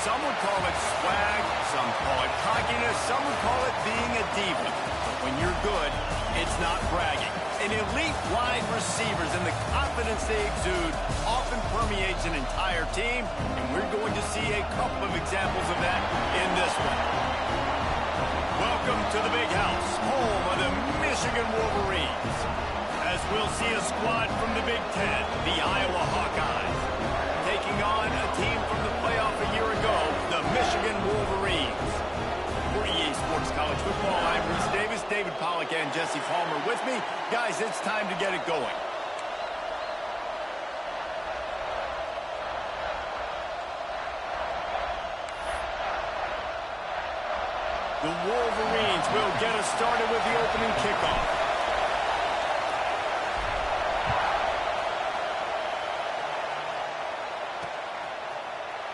Some would call it swag, some call it cockiness, some would call it being a diva. But when you're good, it's not bragging. An elite wide receivers and the confidence they exude often permeates an entire team, and we're going to see a couple of examples of that in this one. Welcome to the Big House, home of the Michigan Wolverines. As we'll see a squad from the Big Ten, the Iowa Hawkeyes, taking on a team from the playoff a year ago, the Michigan Wolverines. For EA Sports College Football, I'm Reese Davis, David Pollack, and Jesse Palmer with me. Guys, it's time to get it going. The Wolverines will get us started with the opening kickoff.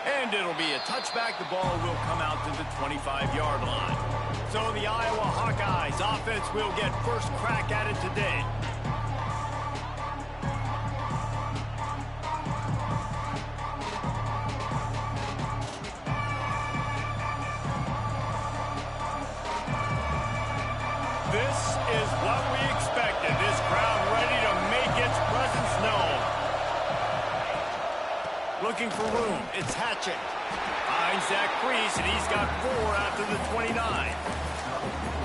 And it'll be a touchback. The ball will come out to the 25-yard line. So the Iowa Hawkeyes offense will get first crack at it today. This is what we expected. This crowd ready to make its presence known. Looking for room. It's Hatchett. Finds Zach Priest, and he's got 4 after the 29.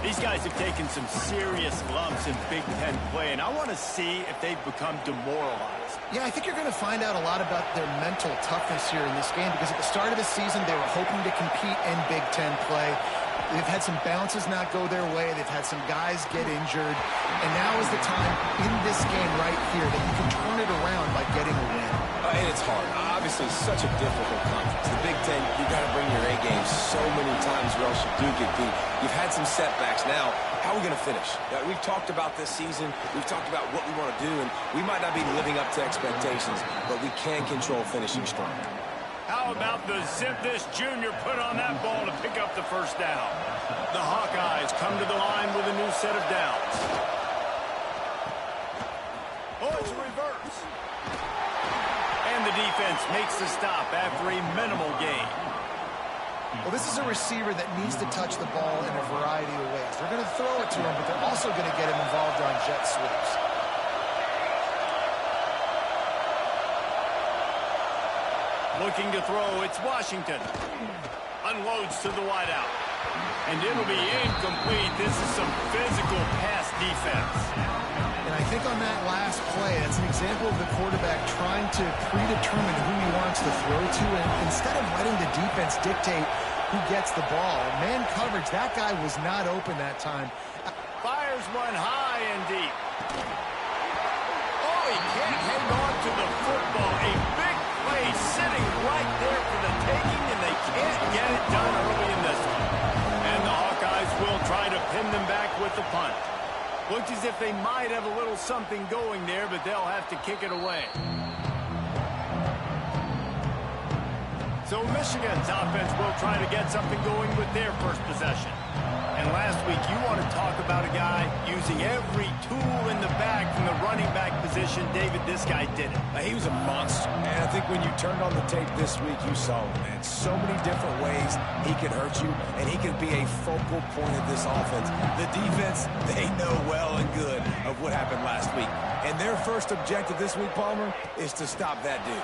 These guys have taken some serious lumps in Big Ten play, and I want to see if they've become demoralized. Yeah, I think you're going to find out a lot about their mental toughness here in this game, because at the start of the season, they were hoping to compete in Big Ten play. They've had some bounces not go their way. They've had some guys get injured. And now is the time in this game right here that you can turn it around by getting a win. And it's hard. Obviously, such a difficult conference. The Big Ten, you got to bring your A game so many times or else you do get beat. You've had some setbacks. Now, how are we going to finish? We've talked about this season. We've talked about what we want to do, and we might not be living up to expectations, but we can control finishing strong. How about the zip this junior put on that ball to pick up the first down? The Hawkeyes come to the line with a new set of downs. Oh, it's a reverse. And the defense makes the stop after a minimal gain. Well, this is a receiver that needs to touch the ball in a variety of ways. They're going to throw it to him, but they're also going to get him involved on jet sweeps. Looking to throw, it's Washington. Unloads to the wideout. And it'll be incomplete. This is some physical pass defense. And I think on that last play, that's an example of the quarterback trying to predetermine who he wants to throw to, and instead of letting the defense dictate who gets the ball. Man coverage, that guy was not open that time. Fires one high and deep. Oh, he can't hang on to the football. A big play sitting right there for the taking, and they can't get it done early in this one. And the Hawkeyes will try to pin them back with the punt. Looks as if they might have a little something going there, but they'll have to kick it away. So Michigan's offense will try to get something going with their first possession. And last week, you want to talk about a guy using every tool in the bag from the running back position. David, this guy did it. He was a monster. And I think when you turned on the tape this week, you saw him, man. So many different ways he can hurt you, and he can be a focal point of this offense. The defense, they know well and good of what happened last week. And their first objective this week, Palmer, is to stop that dude.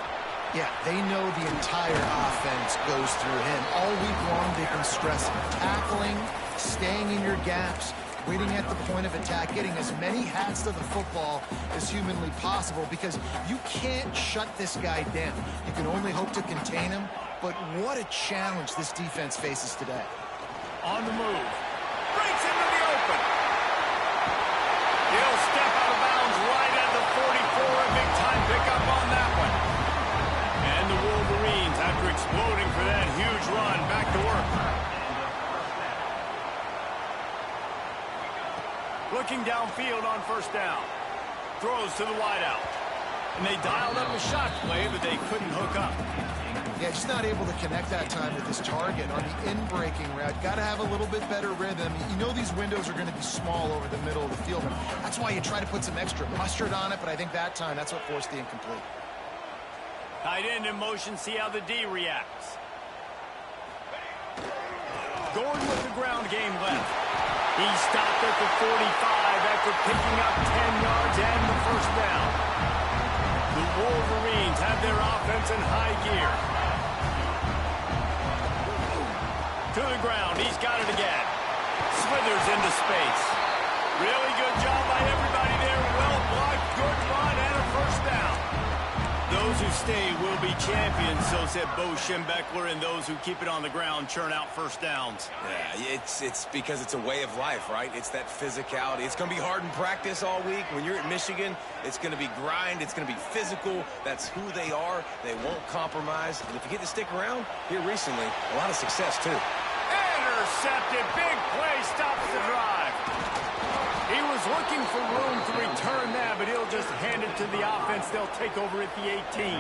Yeah, they know the entire offense goes through him. All week long, they've been stressing tackling, staying in your gaps, waiting at the point of attack, getting as many hats to the football as humanly possible, because you can't shut this guy down. You can only hope to contain him, but what a challenge this defense faces today. On the move. Breaks into the open. He'll step out of bounds right at the 44. A big-time pickup on that one. And the Wolverines, after exploding for that huge run, back to work. Looking downfield on first down. Throws to the wideout. And they dialed up a shot play, but they couldn't hook up. Yeah, just not able to connect that time with his target on the in-breaking route. Got to have a little bit better rhythm. You know these windows are going to be small over the middle of the field. And that's why you try to put some extra mustard on it, but I think that time that's what forced the incomplete. Tight end in motion, see how the D reacts. Going with the ground game left. He stopped at the 45 after picking up 10 yards and the first down. The Wolverines have their offense in high gear. To the ground, he's got it again. Slithers into space. Really good job by everybody there. Well blocked, good run, and a first down. Those who stay will be champions, so said Bo Schembechler, and those who keep it on the ground churn out first downs. Yeah, it's because it's a way of life, right? It's that physicality. It's going to be hard in practice all week. When you're at Michigan, it's going to be grind. It's going to be physical. That's who they are. They won't compromise. And if you get to stick around, here recently, a lot of success, too. Intercepted. Big play stops the drive. He was looking for room to return that, but he'll just hand it to the offense. They'll take over at the 18.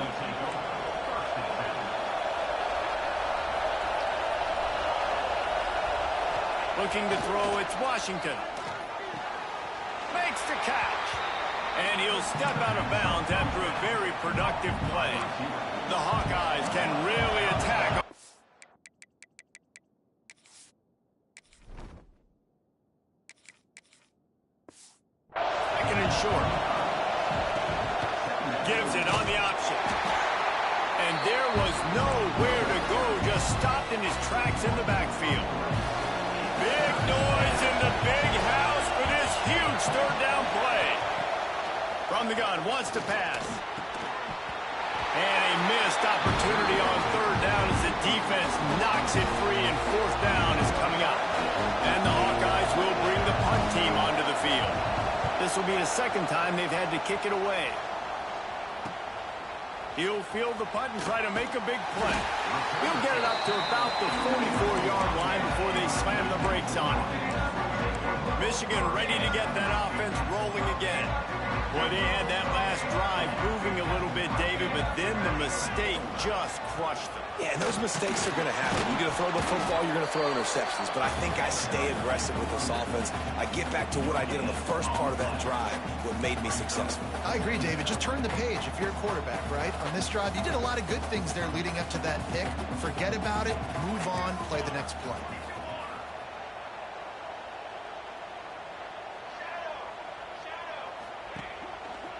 Looking to throw, it's Washington. Makes the catch. And he'll step out of bounds after a very productive play. The Hawkeyes can really attack. Short. Gives it on the option. And there was nowhere to go, just stopped in his tracks in the backfield. Big noise in the big house for this huge third down play. From the gun, wants to pass. And a missed opportunity on third down as the defense knocks it free, and fourth down is coming up. And the Hawkeyes will bring the punt team onto the field. This will be the second time they've had to kick it away. He'll field the punt and try to make a big play. He'll get it up to about the 44-yard line before they slam the brakes on it. Michigan ready to get that offense rolling again. Boy, they had that last drive moving a little bit, David, but then the mistake just crushed them. Yeah, and those mistakes are going to happen. You're going to throw the football, you're going to throw interceptions. But I think I stay aggressive with this offense. I get back to what I did in the first part of that drive, what made me successful. I agree, David. Just turn the page if you're a quarterback, right? On this drive, you did a lot of good things there leading up to that pick. Forget about it, move on, play the next play.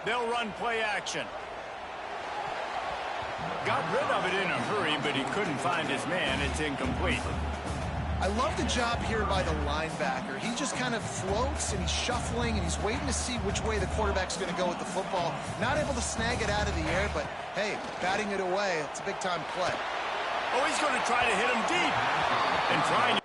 They'll run play action. Got rid of it in a hurry, but he couldn't find his man. It's incomplete. I love the job here by the linebacker. He just kind of floats, and he's shuffling, and he's waiting to see which way the quarterback's going to go with the football. Not able to snag it out of the air, but, hey, batting it away, it's a big-time play. Oh, he's going to try to hit him deep. And trying to...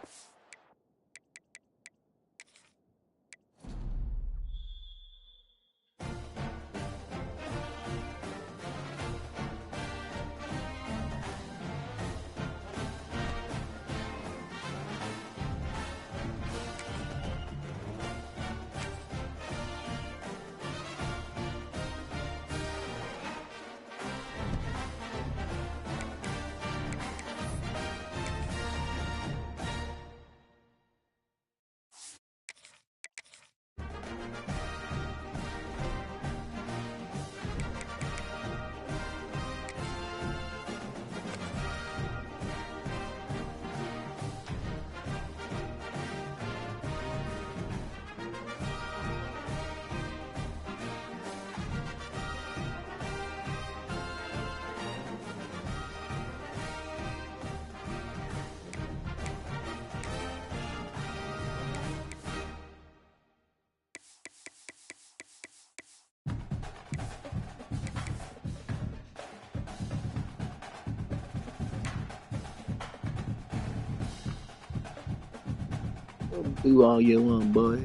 Do all you want, boy.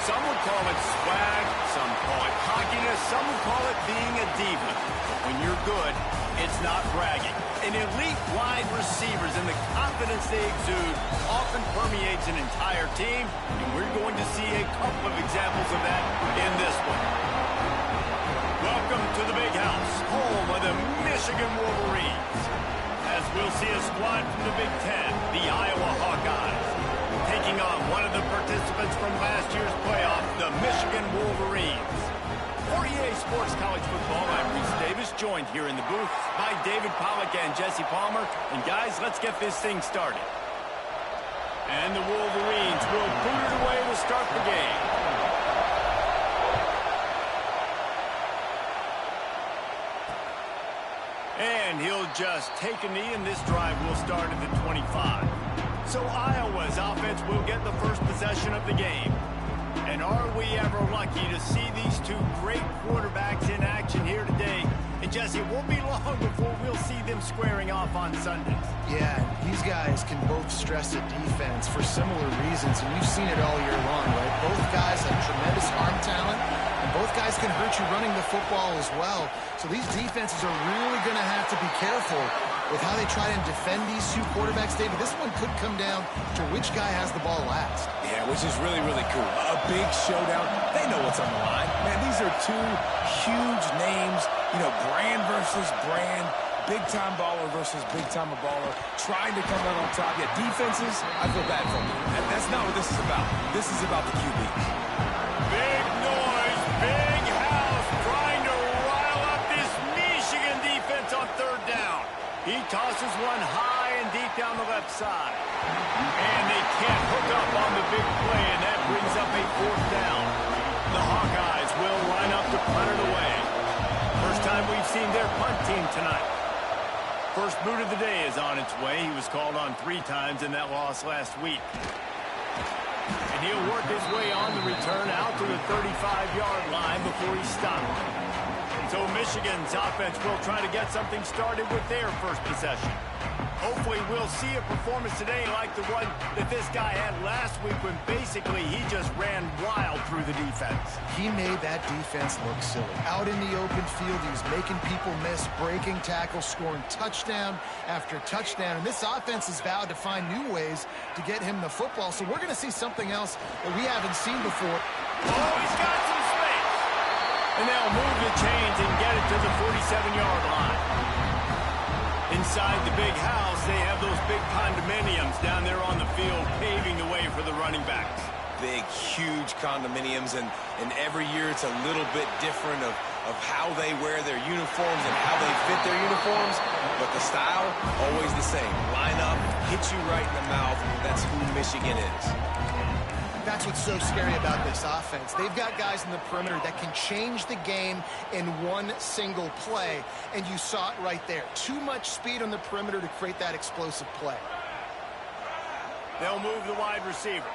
Some would call it swag, some call it cockiness, some would call it being a diva. But when you're good, it's not bragging. and elite wide receivers, and the confidence they exude often permeates an entire team, and we're going to see a couple of examples of that in this one. Welcome to the Big House, home of the Michigan Wolverines. As we'll see a squad from the Big Ten, the Iowa Hawkeyes, taking on one of the participants from last year's playoff, the Michigan Wolverines. For EA Sports College Football, I'm Reese Davis, joined here in the booth by David Pollack and Jesse Palmer. And guys, let's get this thing started. And the Wolverines will boot it away to start the game. And he'll just take a knee, and this drive will start at the 25. So Iowa's offense will get the first possession of the game. And are we ever lucky to see these two great quarterbacks in action here today? And Jesse, it won't be long before we'll see them squaring off on Sundays. Yeah, these guys can both stress a defense for similar reasons, and you've seen it all year long, right? Both guys have tremendous arm talent, and both guys can hurt you running the football as well. So these defenses are really going to have to be careful with how they try and defend these two quarterbacks, David. This one could come down to which guy has the ball last. Yeah, which is really, really cool. A big showdown. They know what's on the line. Man, these are two huge names, you know, brand versus brand, big-time baller versus big-time baller, trying to come out on top. Yeah, defenses, I feel bad for them. And that's not what this is about. This is about the QBs. Big noise, big house, trying to rile up this Michigan defense on third down. He tosses one high and deep down the left side. And they can't hook up on the big play, and that brings up a fourth down. The Hawkeyes will line up to punt it away. First time we've seen their punt team tonight. First boot of the day is on its way. He was called on 3 times in that loss last week. And he'll work his way on the return out to the 35-yard line before he's stopped. So Michigan's offense will try to get something started with their first possession. Hopefully we'll see a performance today like the one that this guy had last week when basically he just ran wild through the defense. He made that defense look silly. Out in the open field, he was making people miss, breaking tackles, scoring touchdown after touchdown. And this offense has vowed to find new ways to get him the football. So we're going to see something else that we haven't seen before. Oh, he's got some space. And they'll move the chains and get it to the 47-yard line. Inside the big house, they have those big condominiums down there on the field paving the way for the running backs. Big, huge condominiums, and every year it's a little bit different of how they wear their uniforms and how they fit their uniforms, but the style, always the same. Line up, hit you right in the mouth. That's who Michigan is. That's what's so scary about this offense. They've got guys in the perimeter that can change the game in one single play, and you saw it right there. Too much speed on the perimeter to create that explosive play. They'll move the wide receiver.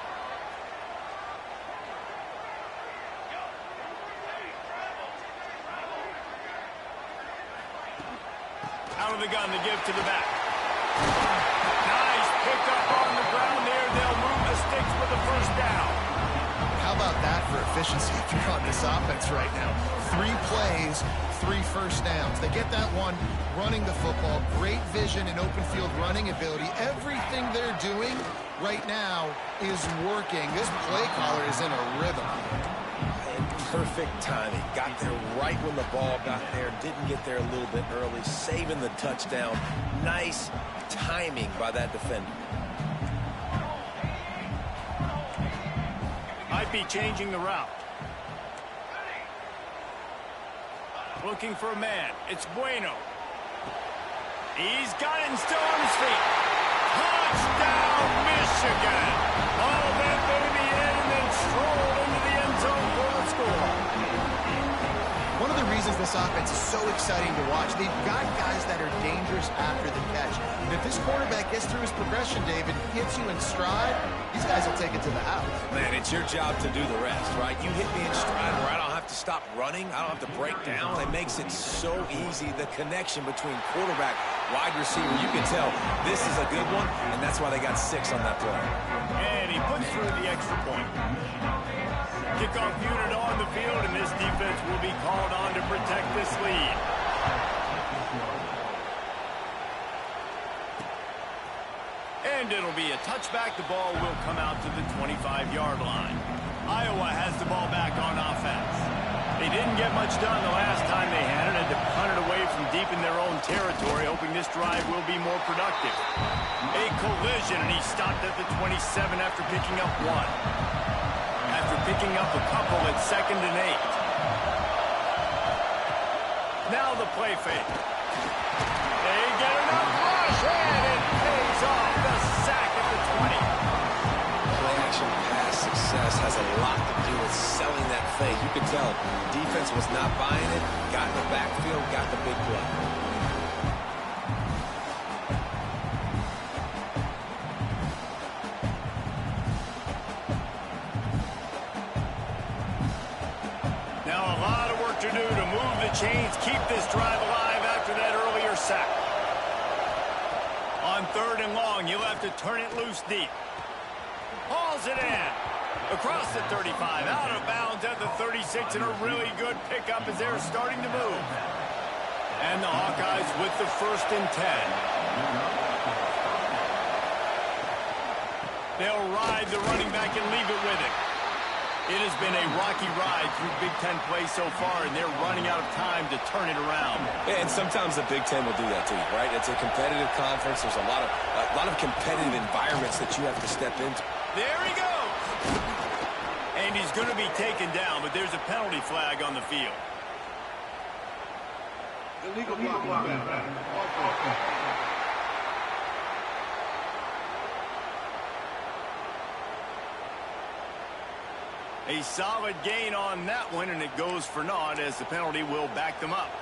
Out of the gun to give to the back. Nice pick up on the ground there. They'll move the sticks for the first down. How about that for efficiency if you're on this offense right now? 3 plays, 3 first downs. They get that one running the football. Great vision and open field running ability. Everything they're doing right now is working. This play caller is in a rhythm. Perfect timing. Got there right when the ball got there. Didn't get there a little bit early. Saving the touchdown. Nice timing by that defender. Might be changing the route. Looking for a man. It's Bueno. He's got it and still on his feet. Touchdown, Michigan. All that baby in and then strolled into the end zone for the score. One of the reasons this offense is so exciting to watch, they've got guys that are dangerous after the catch. And if this quarterback gets through his progression, David, hits you in stride, these guys will take it to the house. Man, it's your job to do the rest, right? You hit me in stride where I don't have to stop running. I don't have to break down. It makes it so easy. The connection between quarterback, wide receiver, you can tell this is a good one, and that's why they got 6 on that play. And he puts through the extra point. Kickoff unit on the field, and this defense will be called on to protect this lead. And it'll be a touchback. The ball will come out to the 25-yard line. Iowa has the ball back on offense. They didn't get much done the last time they had it. Had to punt it away from deep in their own territory, hoping this drive will be more productive. A collision, and he stopped at the 27 after picking up one. After picking up a couple at 2nd and 8. Now the play fake. They get enough rush, and it pays off. The sack at the 20. Play-action pass success has a lot to do with selling that fake. You could tell defense was not buying it, got in the backfield, got the big play. Now a lot of work to do to move the chains, keep this drive alive after that earlier sack. On 3rd and long, you'll have to turn it loose deep. Hauls it in. Across the 35, out of bounds at the 36, and a really good pickup as they're starting to move. And the Hawkeyes with the 1st and 10. They'll ride the running back and leave it with him. It has been a rocky ride through Big Ten play so far, and they're running out of time to turn it around. Yeah, and sometimes the Big Ten will do that to you, right? It's a competitive conference. There's a lot of competitive environments that you have to step into. There he goes! And he's going to be taken down, but there's a penalty flag on the field. Illegal block. A solid gain on that one, and it goes for naught as the penalty will back them up.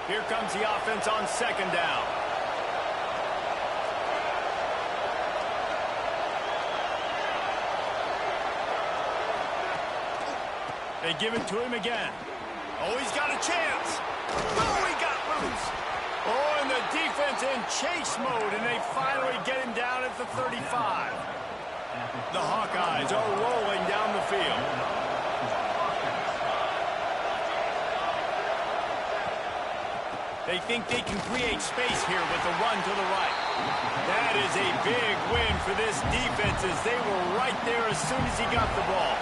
Here comes the offense on 2nd down. They give it to him again. Oh, he's got a chance. Oh, he got loose. Oh, and the defense in chase mode, and they finally get him down at the 35. The Hawkeyes are rolling down the field. They think they can create space here with a run to the right. That is a big win for this defense as they were right there as soon as he got the ball.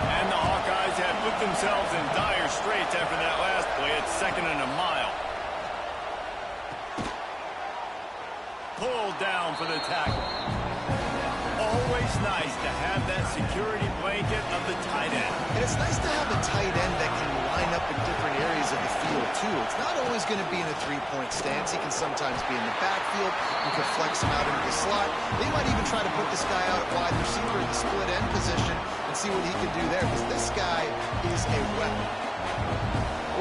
And the Hawkeyes have put themselves in dire straits after that last play at 2nd and a mile. Pulled down for the tackle. Always nice to have that security blanket of the tight end. And it's nice to have a tight end that can line up in different areas of the field, too. It's not always going to be in a three-point stance. He can sometimes be in the backfield. You can flex him out into the slot. They might even try to put this guy out at wide receiver in the split end position and see what he can do there, because this guy is a weapon.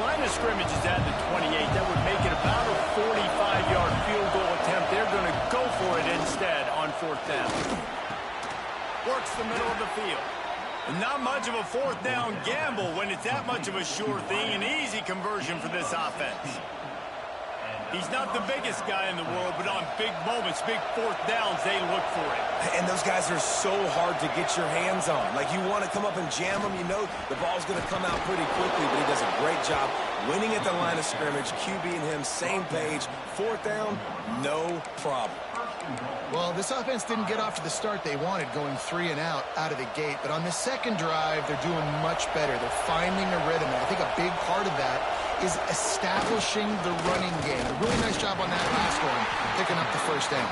Line of scrimmage is at the 28. That would make it about a 45-yard field goal attempt. They're going to go for it instead on 4th down. Works the middle of the field. And not much of a 4th down gamble when it's that much of a sure thing. An easy conversion for this offense. He's not the biggest guy in the world, but on big moments, big 4th downs, they look for it. And those guys are so hard to get your hands on. Like, you want to come up and jam them, you know the ball's going to come out pretty quickly, but he does a great job winning at the line of scrimmage. QB and him, same page. 4th down, no problem. Well, this offense didn't get off to the start they wanted, going 3 and out of the gate. But on the 2nd drive, they're doing much better. They're finding a rhythm. And I think a big part of that is establishing the running game. A really nice job on that last one, picking up the 1st down.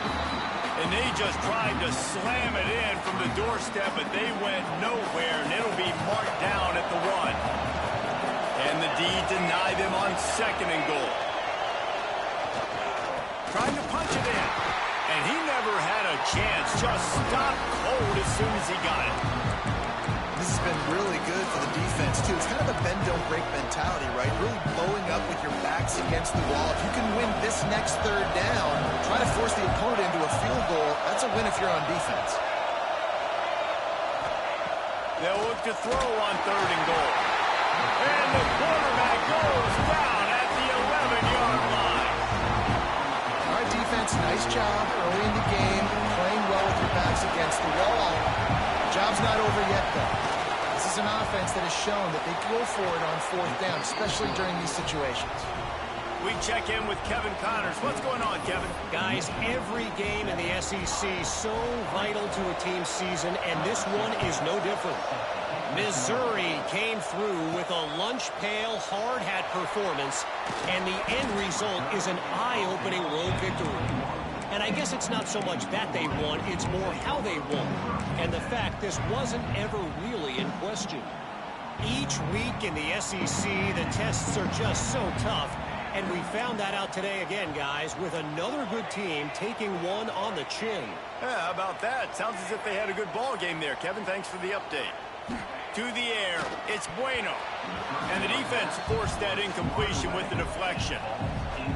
And they just tried to slam it in from the doorstep, but they went nowhere, and it'll be marked down at the 1. And the D deny them on 2nd and goal. Trying to punch it in. And he never had a chance. Just stopped cold as soon as he got it. This has been really good for the defense, too. It's kind of a bend-don't-break mentality, right? Really blowing up with your backs against the wall. If you can win this next 3rd down, try to force the opponent into a field goal, that's a win if you're on defense. They'll look to throw on 3rd and goal. And the quarterback goes down at the 11-yard line. All right, defense, nice job early in the game, playing well with your backs against the wall. Job's not over yet, though. This is an offense that has shown that they go for it on 4th down, especially during these situations. We check in with Kevin Connors. What's going on, Kevin? Guys, every game in the SEC so vital to a team's season, and this one is no different. Missouri came through with a lunch pail hard hat performance, and the end result is an eye-opening road victory. And I guess it's not so much that they won, it's more how they won. And the fact this wasn't ever really in question. Each week in the SEC, the tests are just so tough. And we found that out today again, guys, with another good team taking one on the chin. Yeah, how about that? Sounds as if they had a good ball game there. Kevin, thanks for the update. To the air, it's Bueno. And the defense forced that incompletion with the deflection.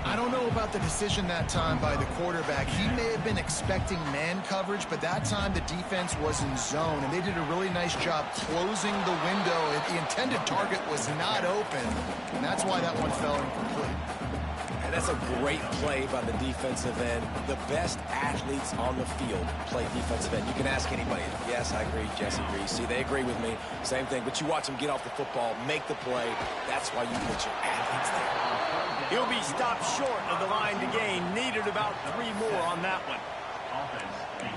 I don't know about the decision that time by the quarterback. He may have been expecting man coverage, but that time the defense was in zone, and they did a really nice job closing the window. The intended target was not open, and that's why that one fell incomplete. And that's a great play by the defensive end. The best athletes on the field play defensive end. You can ask anybody. Yes, I agree. Jesse agrees. See, they agree with me. Same thing. But you watch them get off the football, make the play. That's why you put your athletes there. He'll be stopped short of the line to gain. Needed about 3 more on that one.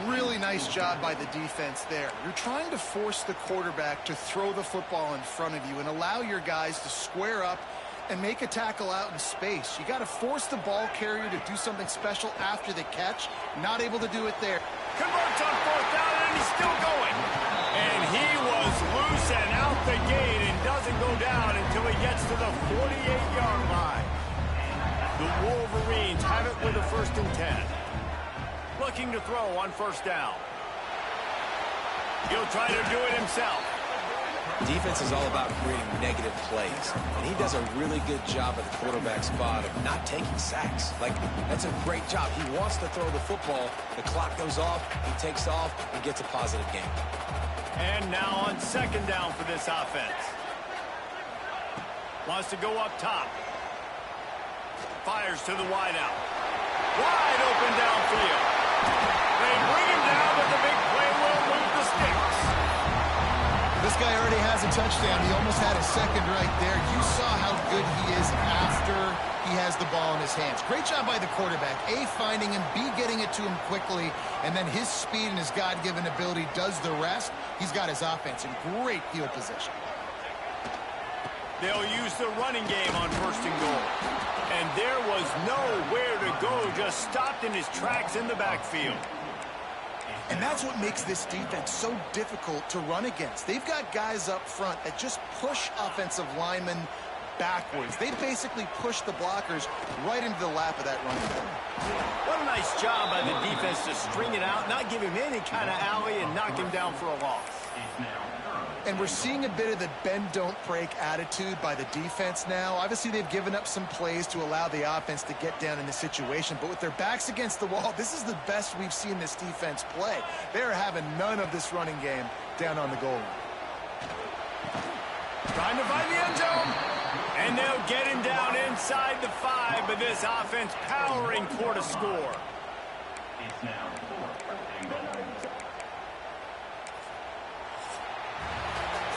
Really nice job by the defense there. You're trying to force the quarterback to throw the football in front of you and allow your guys to square up and make a tackle out in space. You got to force the ball carrier to do something special after the catch. Not able to do it there. Converts on 4th down, and he's still going. And he was loose and out the gate and doesn't go down until he gets to the 48-yard line. The Wolverines have it with a 1st and 10. Looking to throw on 1st down. He'll try to do it himself. Defense is all about creating negative plays, and he does a really good job at the quarterback spot of not taking sacks. Like, that's a great job. He wants to throw the football. The clock goes off, he takes off, and gets a positive gain. And now on 2nd down for this offense. Wants to go up top. Fires to the wideout. Wide open downfield. They bring him down, but the big play will move the sticks. This guy already has a touchdown. He almost had a second right there. You saw how good he is after he has the ball in his hands. Great job by the quarterback. A, finding him, B, getting it to him quickly, and then his speed and his God-given ability does the rest. He's got his offense in great field position. They'll use the running game on 1st and goal. And there was nowhere to go, just stopped in his tracks in the backfield. And that's what makes this defense so difficult to run against. They've got guys up front that just push offensive linemen backwards. They basically push the blockers right into the lap of that running back. What a nice job by the defense to string it out, not give him any kind of alley, and knock him down for a loss. And we're seeing a bit of the bend-don't-break attitude by the defense now. Obviously, they've given up some plays to allow the offense to get down in the situation. But with their backs against the wall, this is the best we've seen this defense play. They're having none of this running game down on the goal line. Trying to find the end zone. And they'll get him down inside the 5, but this offense powering toward a score.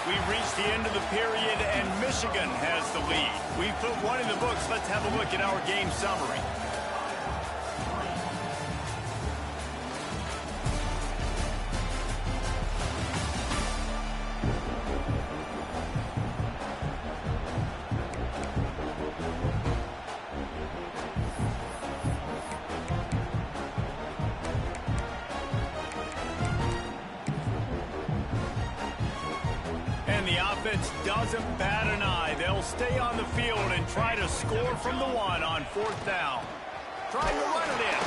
We've reached the end of the period, and Michigan has the lead. We've put one in the books. Let's have a look at our game summary. The offense doesn't bat an eye. They'll stay on the field and try to score from the 1 on 4th down. Trying to run it in.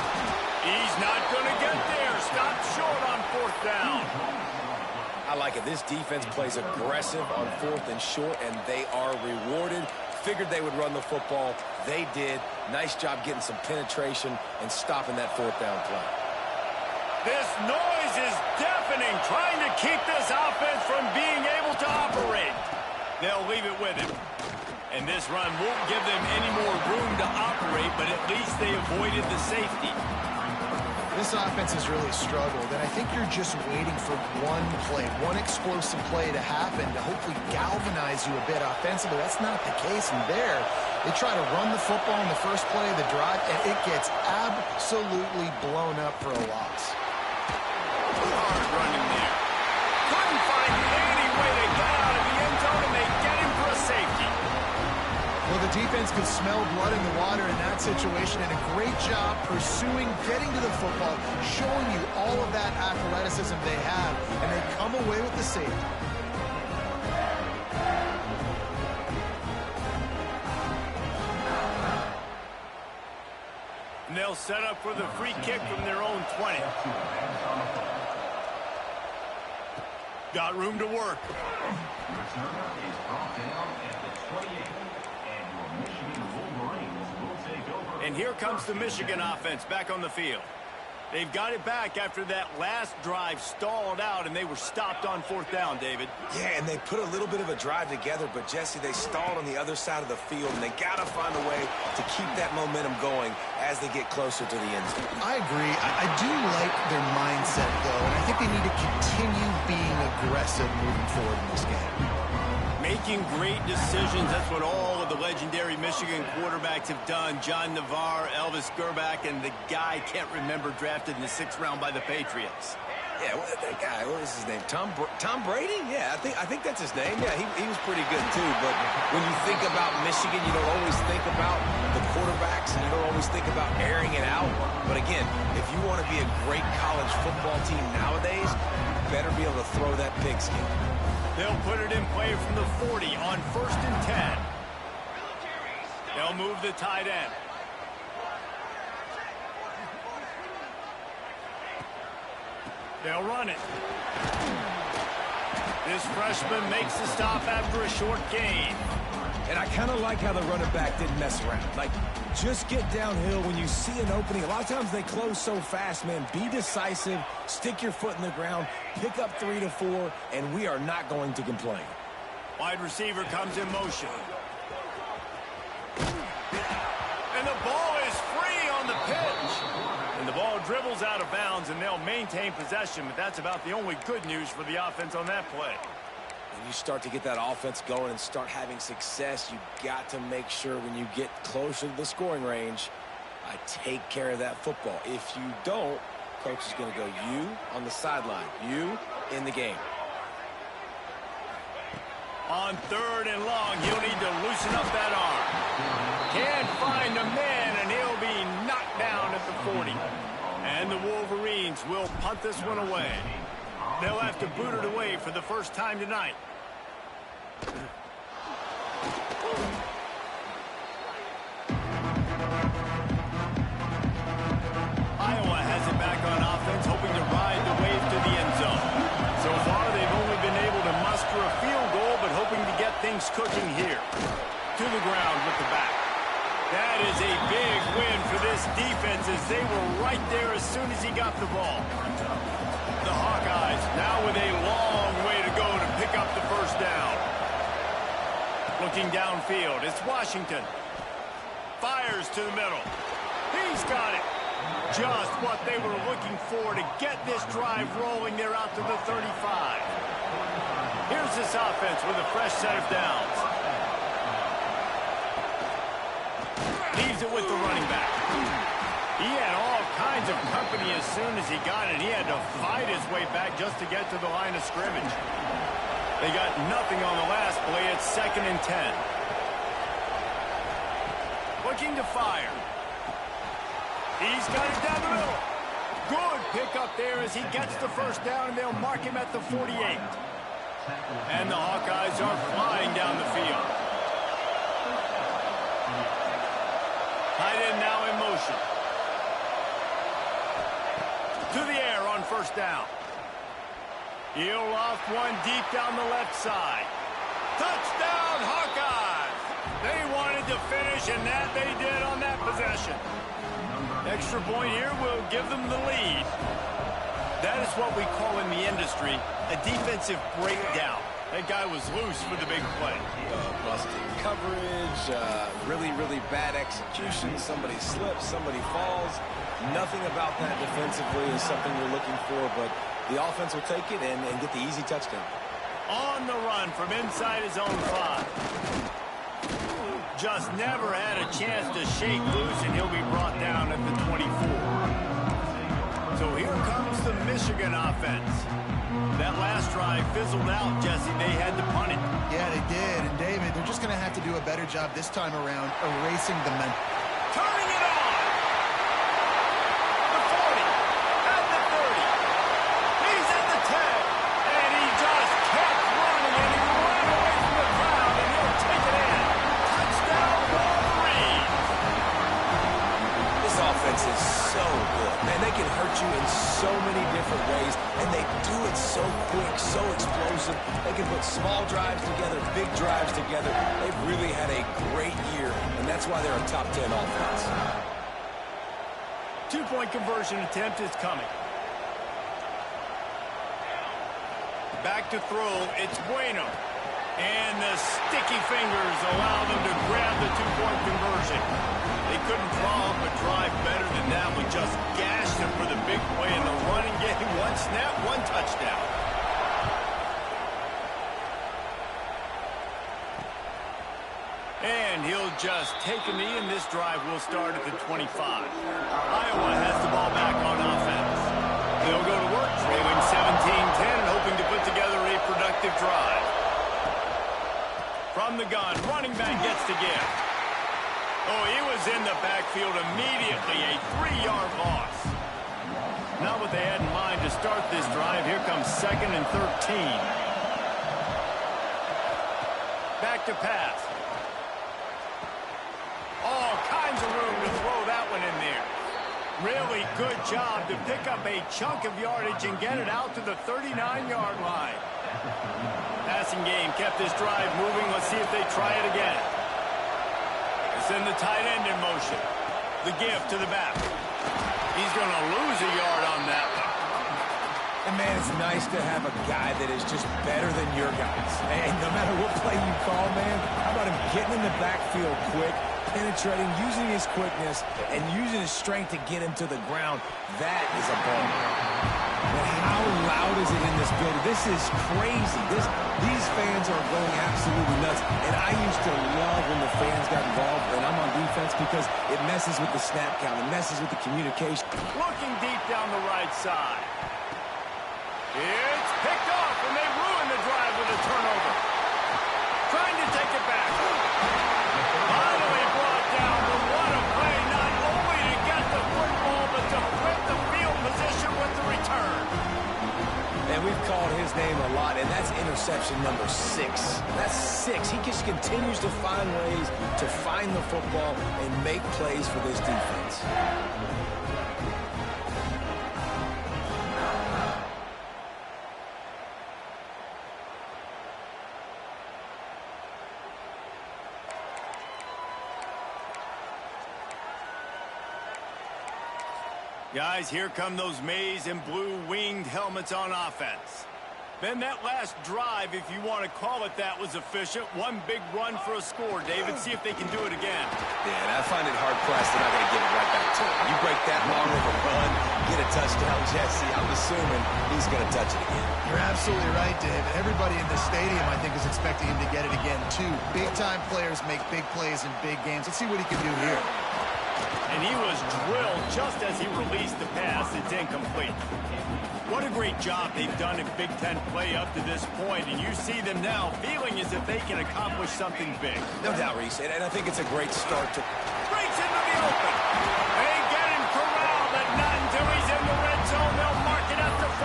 He's not going to get there. Stopped short on 4th down. I like it. This defense plays aggressive on 4th and short, and they are rewarded. Figured they would run the football. They did. Nice job getting some penetration and stopping that 4th down play. This noise is deafening, trying to keep this offense from being able to operate. They'll leave it with him. And this run won't give them any more room to operate, but at least they avoided the safety. This offense has really struggled, and I think you're just waiting for one play, one explosive play to happen to hopefully galvanize you a bit offensively. That's not the case, and there They try to run the football in the first play of the drive, and it gets absolutely blown up for a loss. Hard running there. Couldn't find any way to get out of the end zone, and they get him for a safety. Well, the defense could smell blood in the water in that situation, and a great job pursuing, getting to the football, showing you all of that athleticism they have, and they come away with the safety. And they'll set up for the free kick from their own 20. Got room to work. And here comes the Michigan offense back on the field. They've got it back after that last drive stalled out, and they were stopped on fourth down, David. Yeah, and they put a little bit of a drive together, but, Jesse, they stalled on the other side of the field, and they got to find a way to keep that momentum going as they get closer to the end zone. I agree. I do like their mindset, though, and I think they need to continue being aggressive moving forward in this game. Making great decisions, that's what all of the legendary Michigan quarterbacks have done. John Navarre, Elvis Gerbach, and the guy can't remember drafted in the 6th round by the Patriots. Yeah, that guy, what was his name? Tom Brady? Yeah, I think that's his name. Yeah, he was pretty good, too. But when you think about Michigan, you don't always think about the quarterbacks, and you don't always think about airing it out. But, again, if you want to be a great college football team nowadays, you better be able to throw that pigskin. They'll put it in play from the 40 on 1st and 10. They'll move the tight end. They'll run it. This freshman makes the stop after a short gain. And I kind of like how the running back didn't mess around. Like, just get downhill when you see an opening. A lot of times they close so fast, man. Be decisive, stick your foot in the ground, pick up 3 to 4, and we are not going to complain. Wide receiver comes in motion. And the ball is free on the pitch. And the ball dribbles out of bounds, and they'll maintain possession, but that's about the only good news for the offense on that play. When you start to get that offense going and start having success, you got to make sure when you get closer to the scoring range, take care of that football. If you don't, coach is going to go you on the sideline, you in the game. On 3rd and long, he'll need to loosen up that arm. Can't find a man, and he'll be knocked down at the 40. And the Wolverines will punt this one away. They'll have to boot it away for the first time tonight. Iowa has it back on offense, hoping to ride the wave to the end zone. So far, they've only been able to muster a field goal, but hoping to get things cooking here. To the ground with the back. That is a big win for this defense, as they were right there as soon as he got the ball. The Hawkeyes now with a long way to go to pick up the first down. Looking downfield, it's Washington. Fires to the middle. He's got it. Just what they were looking for to get this drive rolling. They're out to the 35. Here's this offense with a fresh set of downs. Leaves it with the running back. He had all kinds of company as soon as he got it. He had to fight his way back just to get to the line of scrimmage. They got nothing on the last play. It's 2nd and 10. Looking to fire. He's got it down the middle. Good pickup there as he gets the first down, and they'll mark him at the 48. And the Hawkeyes are flying down the field. Tight end now in motion. To the air on first down. He'll loft one deep down the left side. Touchdown, Hawkeyes! They wanted to finish, and that they did on that possession. Extra point here will give them the lead. That is what we call in the industry a defensive breakdown. That guy was loose for the big play. Busted coverage, really, really bad execution. Somebody slips, somebody falls. Nothing about that defensively is something we're looking for, but the offense will take it and get the easy touchdown. On the run from inside his own 5. just never had a chance to shake loose, and he'll be brought down at the 24. So here comes the Michigan offense. That last drive fizzled out, Jesse. They had to punt it. Yeah, they did. And, David, they're just going to have to do a better job this time around erasing the men. Turning it on! The 40, at the 30. He's at the 10, and he just kept running, and he ran away from the crowd, and he'll take it in. Touchdown, Wolverines! This offense is so good. Man, they can hurt you in so many different ways, and they do it so quick, so explosive. They can put small drives together, big drives together. They've really had a great year, and that's why they're a top 10 offense. Two-point conversion attempt is coming. Back to throw, it's Bueno. And the sticky fingers allow them to grab the two-point conversion. They couldn't draw up a drive better than that. We just gashed them for the big play in the running game. One snap, one touchdown. And he'll just take a knee, and this drive will start at the 25. Iowa has the ball back on offense. They'll go to work, trailing 17-10 and hoping to put together a productive drive. From the gun, running back gets to give. Oh, he was in the backfield immediately, a 3-yard loss. Not what they had in mind to start this drive. Here comes 2nd and 13. Back to pass. All kinds of room to throw that one in there. Really good job to pick up a chunk of yardage and get it out to the 39-yard line. Passing game kept this drive moving. Let's see if they try it again. Send the tight end in motion. The give to the back. He's going to lose a yard on that one. And, man, it's nice to have a guy that is just better than your guys. And no matter what play you call, man, how about him getting in the backfield quick, penetrating, using his quickness, and using his strength to get him to the ground. That is a ball. But how loud is it in this building? This is crazy. These fans are going absolutely nuts. And I used to love when the fans got involved, and I'm on defense, because it messes with the snap count. It messes with the communication. Looking deep down the right side. It's picked off, and they ruin the drive with a turnover. Trying to take it back. Finally brought down, but what a play. Not only to get the football, but to flip the field position with the return. And we've called his name a lot, and that's interception number 6. That's 6. He just continues to find ways to find the football and make plays for this defense. Guys, here come those maize and blue winged helmets on offense. Then that last drive, if you want to call it that, was efficient. One big run for a score. David, see if they can do it again. Yeah, and I find it hard-pressed they're not going to give it right back to him. You break that long of a run, get a touchdown, Jesse, I'm assuming he's going to touch it again. You're absolutely right, David. Everybody in the stadium, I think, is expecting him to get it again, too. Big-time players make big plays in big games. Let's see what he can do here. And he was drilled just as he released the pass. It's incomplete. What a great job they've done in Big Ten play up to this point, and you see them now feeling as if they can accomplish something big. No doubt, Reese, and I think it's a great start to... Breaks into the open. They get him corralled, but not until he's in the red zone. They'll mark it up to 14.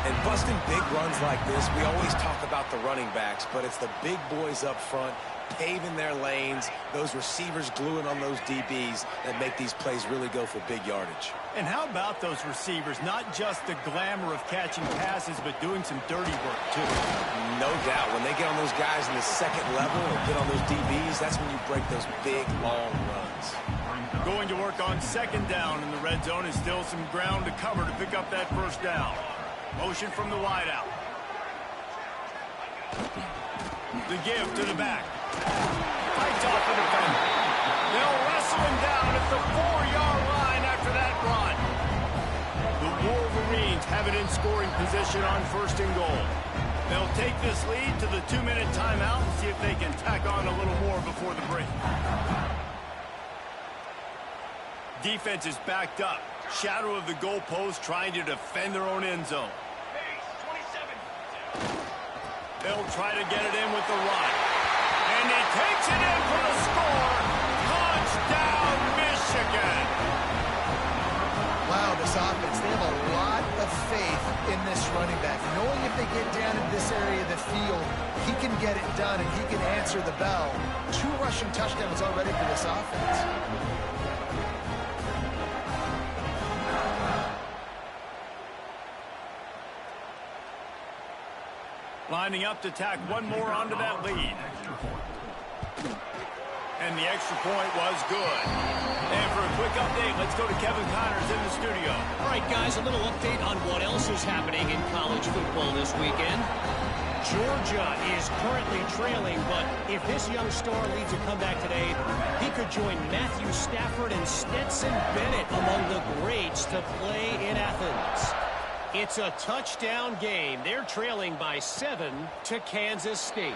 And busting big runs like this, we always talk about the running backs, but it's the big boys up front paving their lanes, those receivers gluing on those DBs that make these plays really go for big yardage. And how about those receivers? Not just the glamour of catching passes, but doing some dirty work, too. No doubt. When they get on those guys in the second level or get on those DBs, that's when you break those big, long runs. Going to work on second down in the red zone is still some ground to cover to pick up that first down. Motion from the wideout. The give to the back. Fights off the defender. They'll wrestle him down at the 4-yard line after that run. The Wolverines have it in scoring position on 1st and goal. They'll take this lead to the 2-minute timeout and see if they can tack on a little more before the break. Defense is backed up. Shadow of the goalpost trying to defend their own end zone. They'll try to get it in with the run. And he takes it in for the score. Touchdown, Michigan. Wow, this offense, they have a lot of faith in this running back. Knowing if they get down in this area of the field, he can get it done and he can answer the bell. 2 rushing touchdowns already for this offense. Lining up to tack one more onto that lead. And the extra point was good. And for a quick update, let's go to Kevin Connors in the studio. All right, guys, a little update on what else is happening in college football this weekend. Georgia is currently trailing, but if this young star leads a comeback today, he could join Matthew Stafford and Stetson Bennett among the greats to play in Athens. It's a touchdown game. They're trailing by 7 to Kansas State.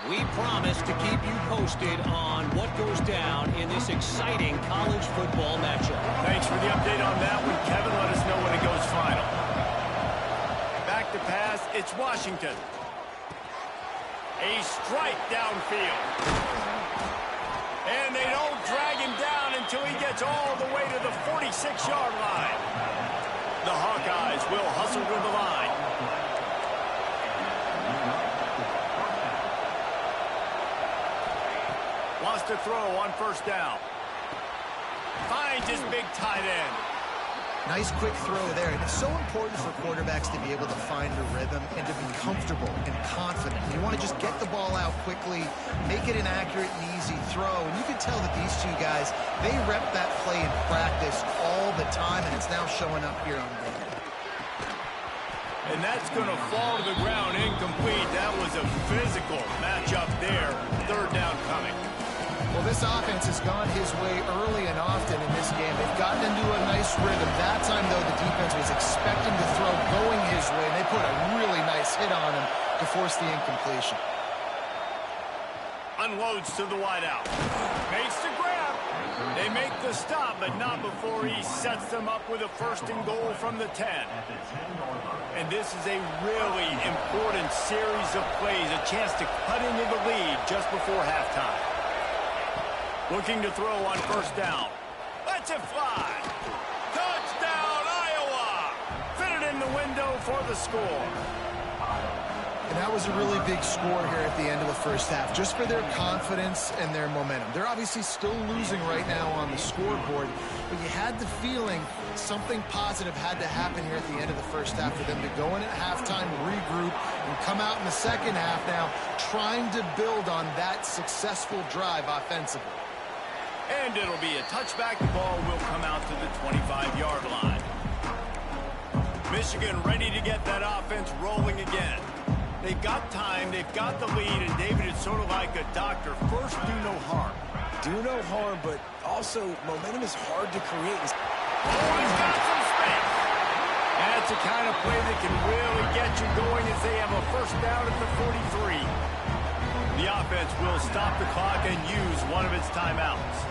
We promise to keep you posted on what goes down in this exciting college football matchup. Thanks for the update on that one, Kevin. Let us know when it goes final. Back to pass, it's Washington. A strike downfield. And they don't drag him down until he gets all the way to the 46-yard line. The Hawkeyes will hustle to the line. Wants to throw on first down. Finds his big tight end. Nice quick throw there. And it's so important for quarterbacks to be able to find a rhythm and to be comfortable and confident. You want to just get the ball out quickly, make it an accurate and easy throw. And you can tell that these two guys, they rep that play in practice all the time, and it's now showing up here on game. And that's going to fall to the ground incomplete. That was a physical matchup there. Third down coming. Well, this offense has gone his way early and often in this game. They've gotten into a nice rhythm. That time, though, the defense was expecting to throw going his way. They put a really nice hit on him to force the incompletion. Unloads to the wideout. Makes the grab. They make the stop, but not before he sets them up with a 1st and goal from the 10. And this is a really important series of plays, a chance to cut into the lead just before halftime. Looking to throw on first down. Lets it fly. Touchdown, Iowa! Fitted in the window for the score. And that was a really big score here at the end of the first half, just for their confidence and their momentum. They're obviously still losing right now on the scoreboard, but you had the feeling something positive had to happen here at the end of the first half for them to go in at halftime, regroup, and come out in the second half now trying to build on that successful drive offensively. And it'll be a touchback. The ball will come out to the 25-yard line. Michigan ready to get that offense rolling again. They've got time, they've got the lead, and David, it's sort of like a doctor. First, do no harm. Do no harm, but also momentum is hard to create. Oh, he's got some space. That's the kind of play that can really get you going as they have a first down at the 43. The offense will stop the clock and use one of its timeouts.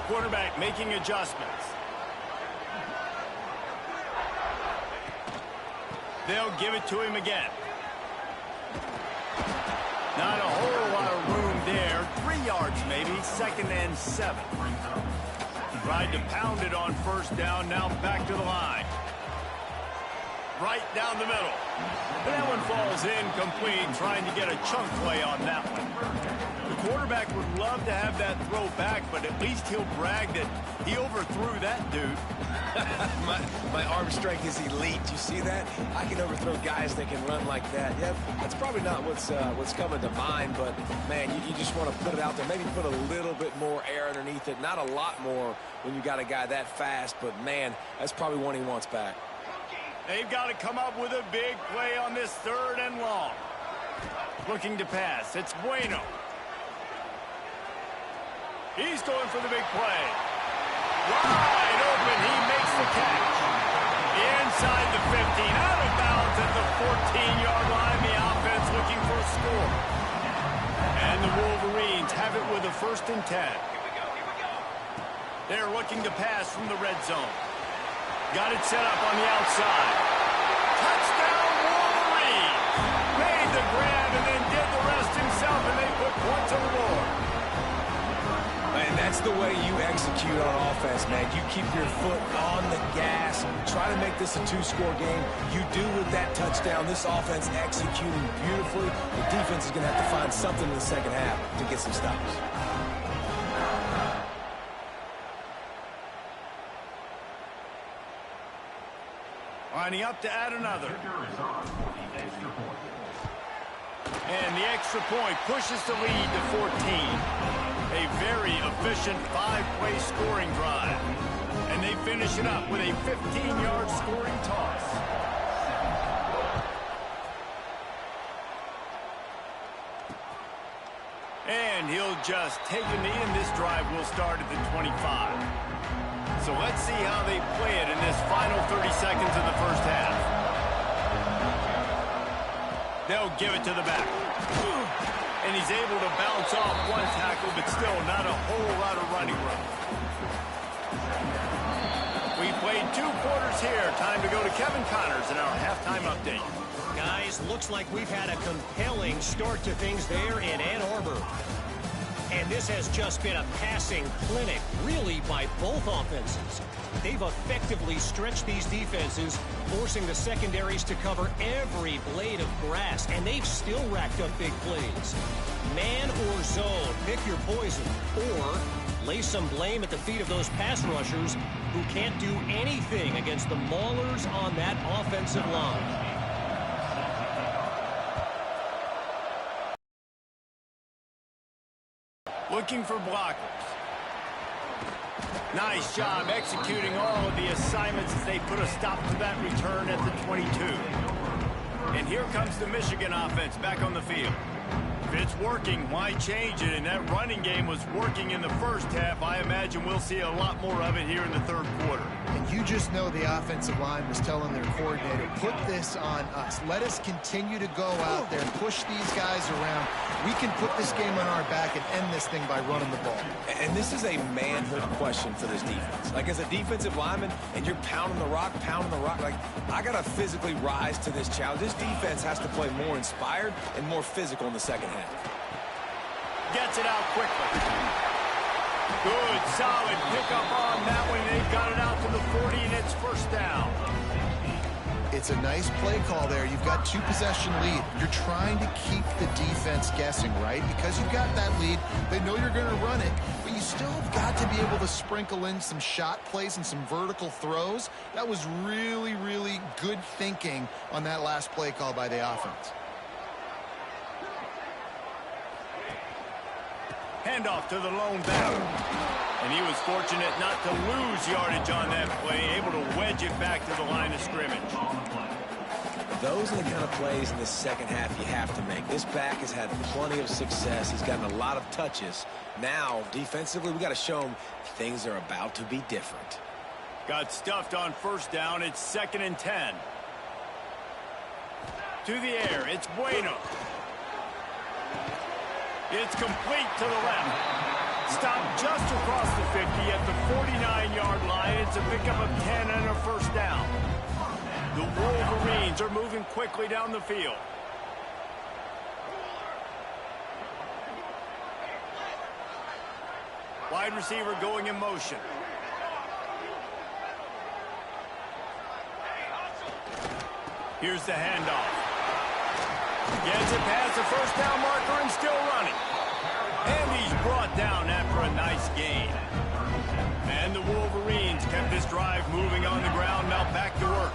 Quarterback making adjustments. They'll give it to him again. Not a whole lot of room there. 3 yards maybe. 2nd and 7. Tried to pound it on first down. Now back to the line. Right down the middle. And that one falls incomplete. Trying to get a chunk play on that one. The quarterback would love to have that throw back, but at least he'll brag that he overthrew that dude. my arm strength is elite. You see that? I can overthrow guys that can run like that. Yeah, that's probably not what's coming to mind, but man, you just want to put it out there. Maybe put a little bit more air underneath it. Not a lot more when you got a guy that fast, but man, that's probably one he wants back. They've got to come up with a big play on this 3rd and long. Looking to pass. It's Bueno. He's going for the big play. Wide open. He makes the catch. Inside the 15. Out of bounds at the 14-yard line. The offense with a 1st and 10. They're looking to pass from the red zone. Got it set up on the outside. Touchdown, Wolverine! Made the grab and then did the rest himself, and they put points on the board. And that's the way you execute on offense, man. You keep your foot on the gas. Try to make this a 2-score game. You do with that touchdown. This offense executing beautifully. The defense is going to have to find something in the second half to get some stops. Lining up to add another. And the extra point pushes the lead to 14. A very efficient 5-play scoring drive. And they finish it up with a 15-yard scoring toss. And he'll just take a knee, and this drive will start at the 25. So let's see how they play it in this final 30 seconds of the first half. They'll give it to the back. And he's able to bounce off one tackle, but still not a whole lot of running room. We played 2 quarters here. Time to go to Kevin Connors in our halftime update. Guys, looks like we've had a compelling start to things there in Ann Arbor. And this has just been a passing clinic, really, by both offenses. They've effectively stretched these defenses, forcing the secondaries to cover every blade of grass, and they've still racked up big plays. Man or zone, pick your poison, or lay some blame at the feet of those pass rushers who can't do anything against the maulers on that offensive line. Looking for blockers. Nice job executing all of the assignments as they put a stop to that return at the 22. And here comes the Michigan offense back on the field. If it's working, why change it? And that running game was working in the first half. I imagine we'll see a lot more of it here in the 3rd quarter. And you just know the offensive line was telling their coordinator, put this on us. Let us continue to go out there and push these guys around. We can put this game on our back and end this thing by running the ball. And this is a manhood question for this defense. Like, as a defensive lineman, and you're pounding the rock, like, I got to physically rise to this challenge. This defense has to play more inspired and more physical in the second half. Gets it out quickly. Good, solid pickup on that one. They've got it out to the 40, and it's 1st down. It's a nice play call there. You've got 2-possession lead. You're trying to keep the defense guessing, right? Because you've got that lead. They know you're going to run it, but you still have got to be able to sprinkle in some shot plays and some vertical throws. That was really, really good thinking on that last play call by the offense. Handoff to the lone batter. And he was fortunate not to lose yardage on that play, able to wedge it back to the line of scrimmage. Those are the kind of plays in the second half you have to make. This back has had plenty of success. He's gotten a lot of touches. Now, defensively, we got to show him things are about to be different. Got stuffed on 1st down. It's 2nd and 10. To the air, it's Bueno. It's complete to the left. Stopped just across the 50 at the 49-yard line. It's a pickup of 10 and a 1st down. The Wolverines are moving quickly down the field. Wide receiver going in motion. Here's the handoff. Gets it past the 1st down marker and still running. And he's brought down after a nice gain. And the Wolverines kept this drive moving on the ground. Now back to work.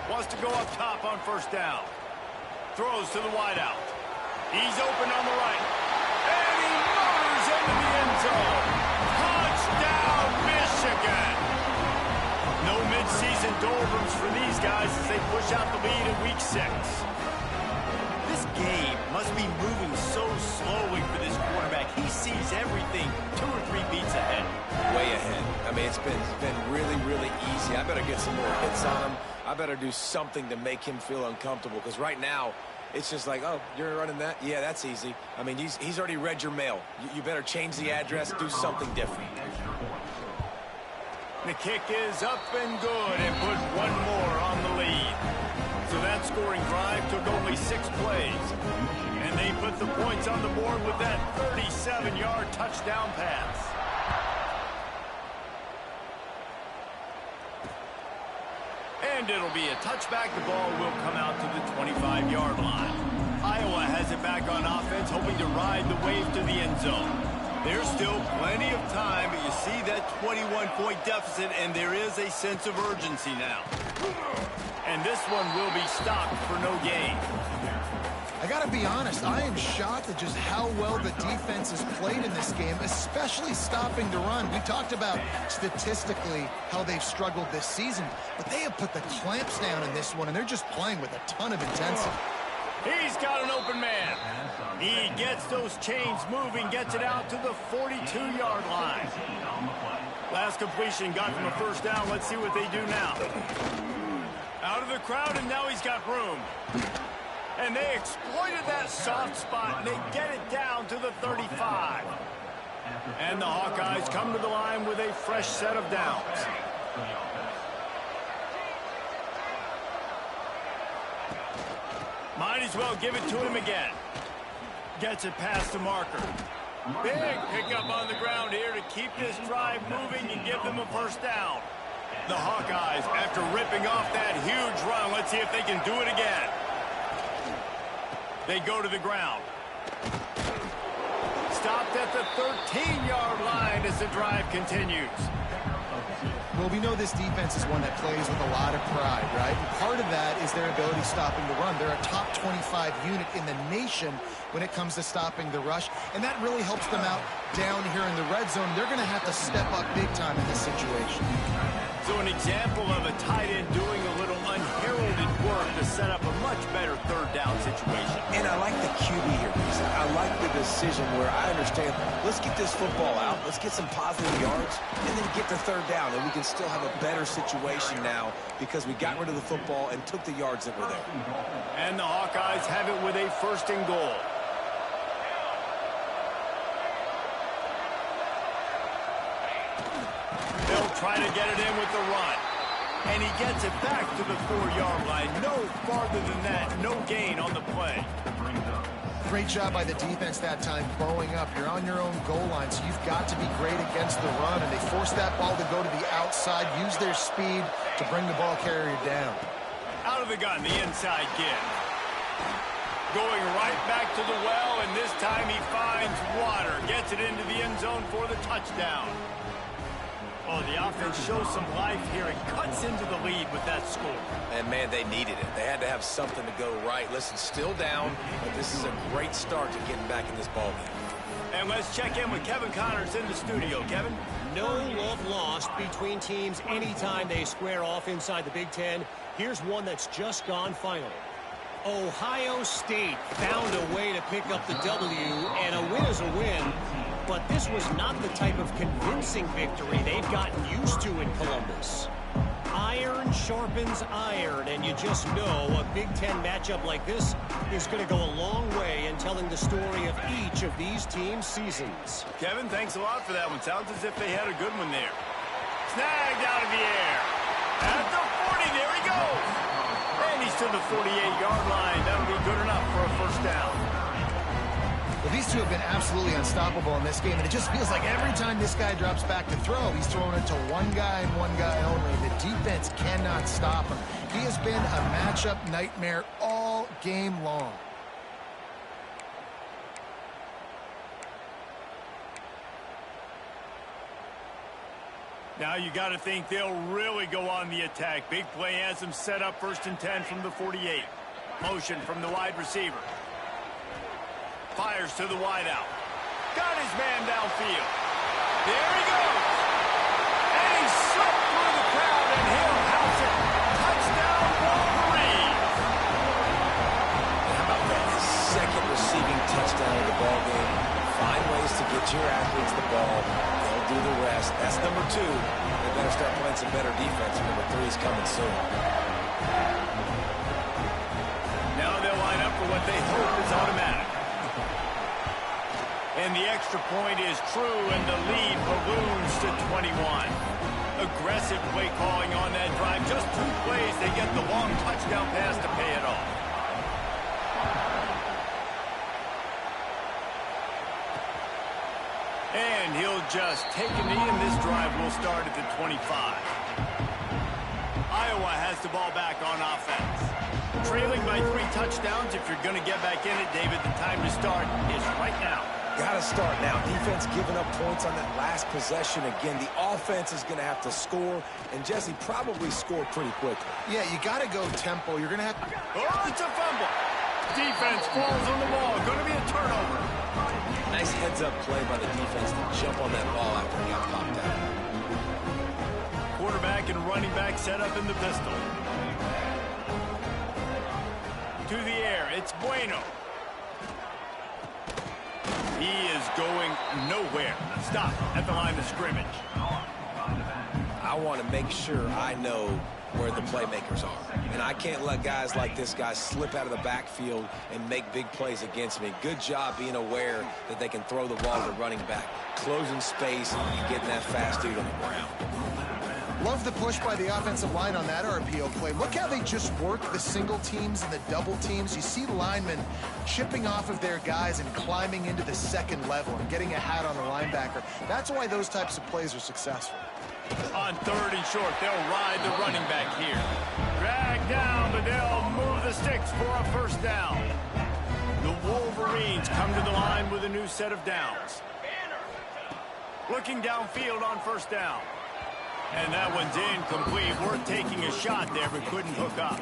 Wants to go up top on 1st down. Throws to the wideout. He's open on the right. And he motors into the end zone. Touchdown, Michigan. No midseason doldrums for these guys as they push out the lead in Week 6. This game must be moving so slowly for this quarterback. He sees everything 2 or 3 beats ahead. Way ahead. I mean, it's been really, really easy. I better get some more hits on him. I better do something to make him feel uncomfortable, because right now It's just like, oh, you're running that? Yeah, that's easy. I mean, he's already read your mail. You better change the address, do something different. The kick is up and good and put one more on the lead. So that scoring drive took only 6 plays. And they put the points on the board with that 37-yard touchdown pass. And it'll be a touchback. The ball will come out to the 25-yard line. Iowa has it back on offense, hoping to ride the wave to the end zone. There's still plenty of time, but you see that 21-point deficit, and there is a sense of urgency now. And this one will be stopped for no gain. I got to be honest, I am shocked at just how well the defense has played in this game, especially stopping the run. We talked about statistically how they've struggled this season, but they have put the clamps down in this one, and they're just playing with a ton of intensity. He's got an open man. He gets those chains moving, gets it out to the 42-yard line. Last completion got them a first down. Let's see what they do now. Out of the crowd, and now he's got room. And they exploited that soft spot, and they get it down to the 35. And the Hawkeyes come to the line with a fresh set of downs. Might as well give it to him again. Gets it past the marker. Big pickup on the ground here to keep this drive moving and give them a first down. The Hawkeyes, after ripping off that huge run, let's see if they can do it again. They go to the ground. Stopped at the 13-yard line as the drive continues. Well, we know this defense is one that plays with a lot of pride, right? And part of that is their ability stopping the run. They're a top 25 unit in the nation when it comes to stopping the rush, and that really helps them out down here in the red zone. They're going to have to step up big time in this situation. So an example of a tight end doing a little unheralded work to set up a much better third down situation. And I like the QB here, because I like the decision where I understand, let's get this football out, let's get some positive yards, and then get the third down, and we can still have a better situation now because we got rid of the football and took the yards that were there. And the Hawkeyes have it with a first and goal. They'll try to get it in with the run. And he gets it back to the 4-yard line. No farther than that. No gain on the play. Great job by the defense that time, bowing up. You're on your own goal line, so you've got to be great against the run. And they force that ball to go to the outside, use their speed to bring the ball carrier down. Out of the gun, the inside give. Going right back to the well, and this time he finds water. Gets it into the end zone for the touchdown. Oh, the offense shows some life here and cuts into the lead with that score. And, man, they needed it. They had to have something to go right. Listen, still down, but this is a great start to getting back in this ballgame. And let's check in with Kevin Connors in the studio. Kevin? No love lost between teams anytime they square off inside the Big Ten. Here's one that's just gone final. Ohio State found a way to pick up the W, and a win is a win. But this was not the type of convincing victory they've gotten used to in Columbus. Iron sharpens iron, and you just know a Big Ten matchup like this is going to go a long way in telling the story of each of these teams' seasons. Kevin, thanks a lot for that one. Sounds as if they had a good one there. Snagged out of the air. At the 40, there he goes. And he's to the 48-yard line. That'll be good enough for a first down. Well, these two have been absolutely unstoppable in this game, and it just feels like every time this guy drops back to throw, he's throwing it to one guy and one guy only. The defense cannot stop him. He has been a matchup nightmare all game long. Now you got to think they'll really go on the attack. Big play has them set up 1st and 10 from the 48. Motion from the wide receiver. Fires to the wideout. Got his man downfield. There he goes. And he slipped through the crowd, and he'll house it. Touchdown, Wolverines. How about that? His second receiving touchdown of the ball game. Find ways to get your athletes the ball. They'll do the rest. That's number 2. They better start playing some better defense. Number 3 is coming soon. Now they'll line up for what they the extra point is true, and the lead balloons to 21. Aggressive play calling on that drive. Just 2 plays, they get the long touchdown pass to pay it off. And he'll just take a knee, and this drive will start at the 25. Iowa has the ball back on offense. Trailing by 3 touchdowns. If you're going to get back in it, David, the time to start is right now. Got to start now. Defense giving up points on that last possession. Again, the offense is going to have to score, and Jesse probably score pretty quickly. Yeah, you got to go tempo. You're going to have to... Oh, it's a fumble. Defense falls on the ball. Going to be a turnover. Nice heads-up play by the defense to jump on that ball after he got popped out. Quarterback and running back set up in the pistol. To the air, it's Bueno. He is going nowhere. Stop at the line of scrimmage. I want to make sure I know where the playmakers are. And I can't let guys like this guy slip out of the backfield and make big plays against me. Good job being aware that they can throw the ball to the running back, closing space and getting that fast dude on the ground. Love the push by the offensive line on that RPO play. Look how they just work the single teams and the double teams. You see linemen chipping off of their guys and climbing into the second level and getting a hat on the linebacker. That's why those types of plays are successful. On 3rd and short, they'll ride the running back here. Drag down, but they'll move the sticks for a first down. The Wolverines come to the line with a new set of downs. Looking downfield on 1st down. And that one's incomplete. Worth taking a shot there, but couldn't hook up.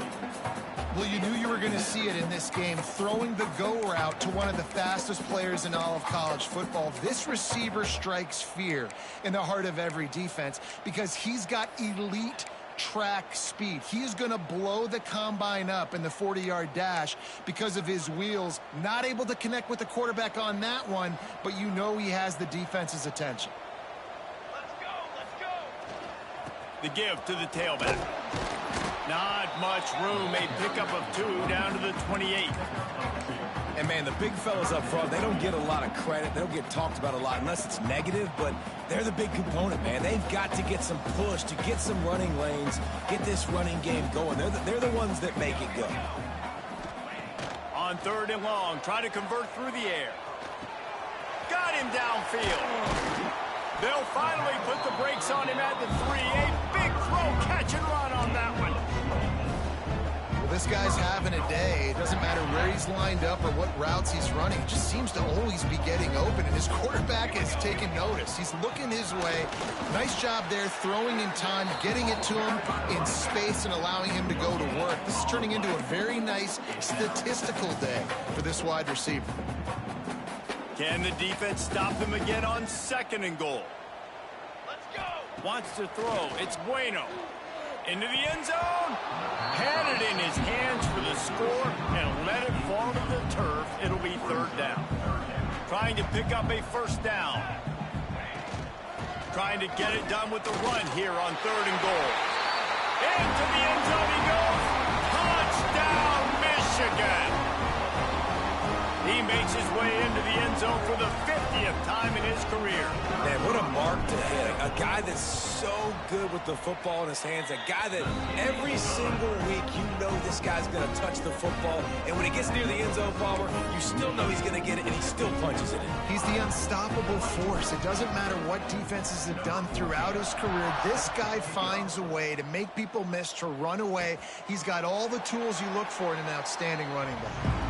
Well, you knew you were going to see it in this game, throwing the go route to one of the fastest players in all of college football. This receiver strikes fear in the heart of every defense because he's got elite track speed. He is going to blow the combine up in the 40-yard dash because of his wheels. Not able to connect with the quarterback on that one, but you know he has the defense's attention. The give to the tailback. Not much room. A pickup of 2 down to the 28. And, man, the big fellas up front, they don't get a lot of credit. They don't get talked about a lot unless it's negative, but they're the big component, man. They've got to get some push, to get some running lanes, get this running game going. They're the ones that make it go. On 3rd and long, try to convert through the air. Got him downfield. They'll finally put the brakes on him at the 3. A big throw, catch and run on that one. Well, this guy's having a day. It doesn't matter where he's lined up or what routes he's running. He just seems to always be getting open, and his quarterback is taking notice. He's looking his way. Nice job there, throwing in time, getting it to him in space and allowing him to go to work. This is turning into a very nice statistical day for this wide receiver. Can the defense stop them again on 2nd and goal? Let's go. Wants to throw. It's Bueno. Into the end zone. Had it in his hands for the score and let it fall to the turf. It'll be 3rd down. Trying to pick up a 1st down. Trying to get it done with the run here on 3rd and goal. Into the end zone he goes. Touchdown, Michigan. He makes his way into the end zone for the 50th time in his career. Man, what a mark to hit. A guy that's so good with the football in his hands. A guy that every single week you know this guy's going to touch the football. And when he gets near the end zone, Palmer, you still know he's going to get it, and he still punches it in. He's the unstoppable force. It doesn't matter what defenses have done throughout his career. This guy finds a way to make people miss, to run away. He's got all the tools you look for in an outstanding running back.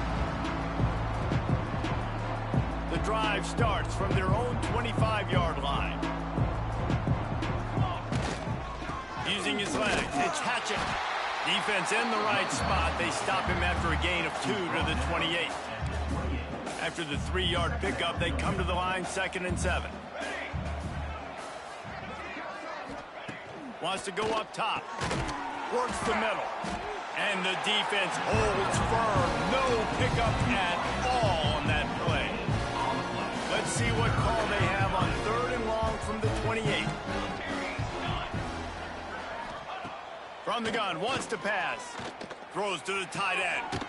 The drive starts from their own 25-yard line. Using his legs, it's Hatchet. Defense in the right spot. They stop him after a gain of 2 to the 28. After the 3-yard pickup, they come to the line 2nd and 7. Wants to go up top. Works the middle. And the defense holds firm. No pickup at all on that play. Let's see what call they have on 3rd and long from the 28. From the gun, wants to pass. Throws to the tight end.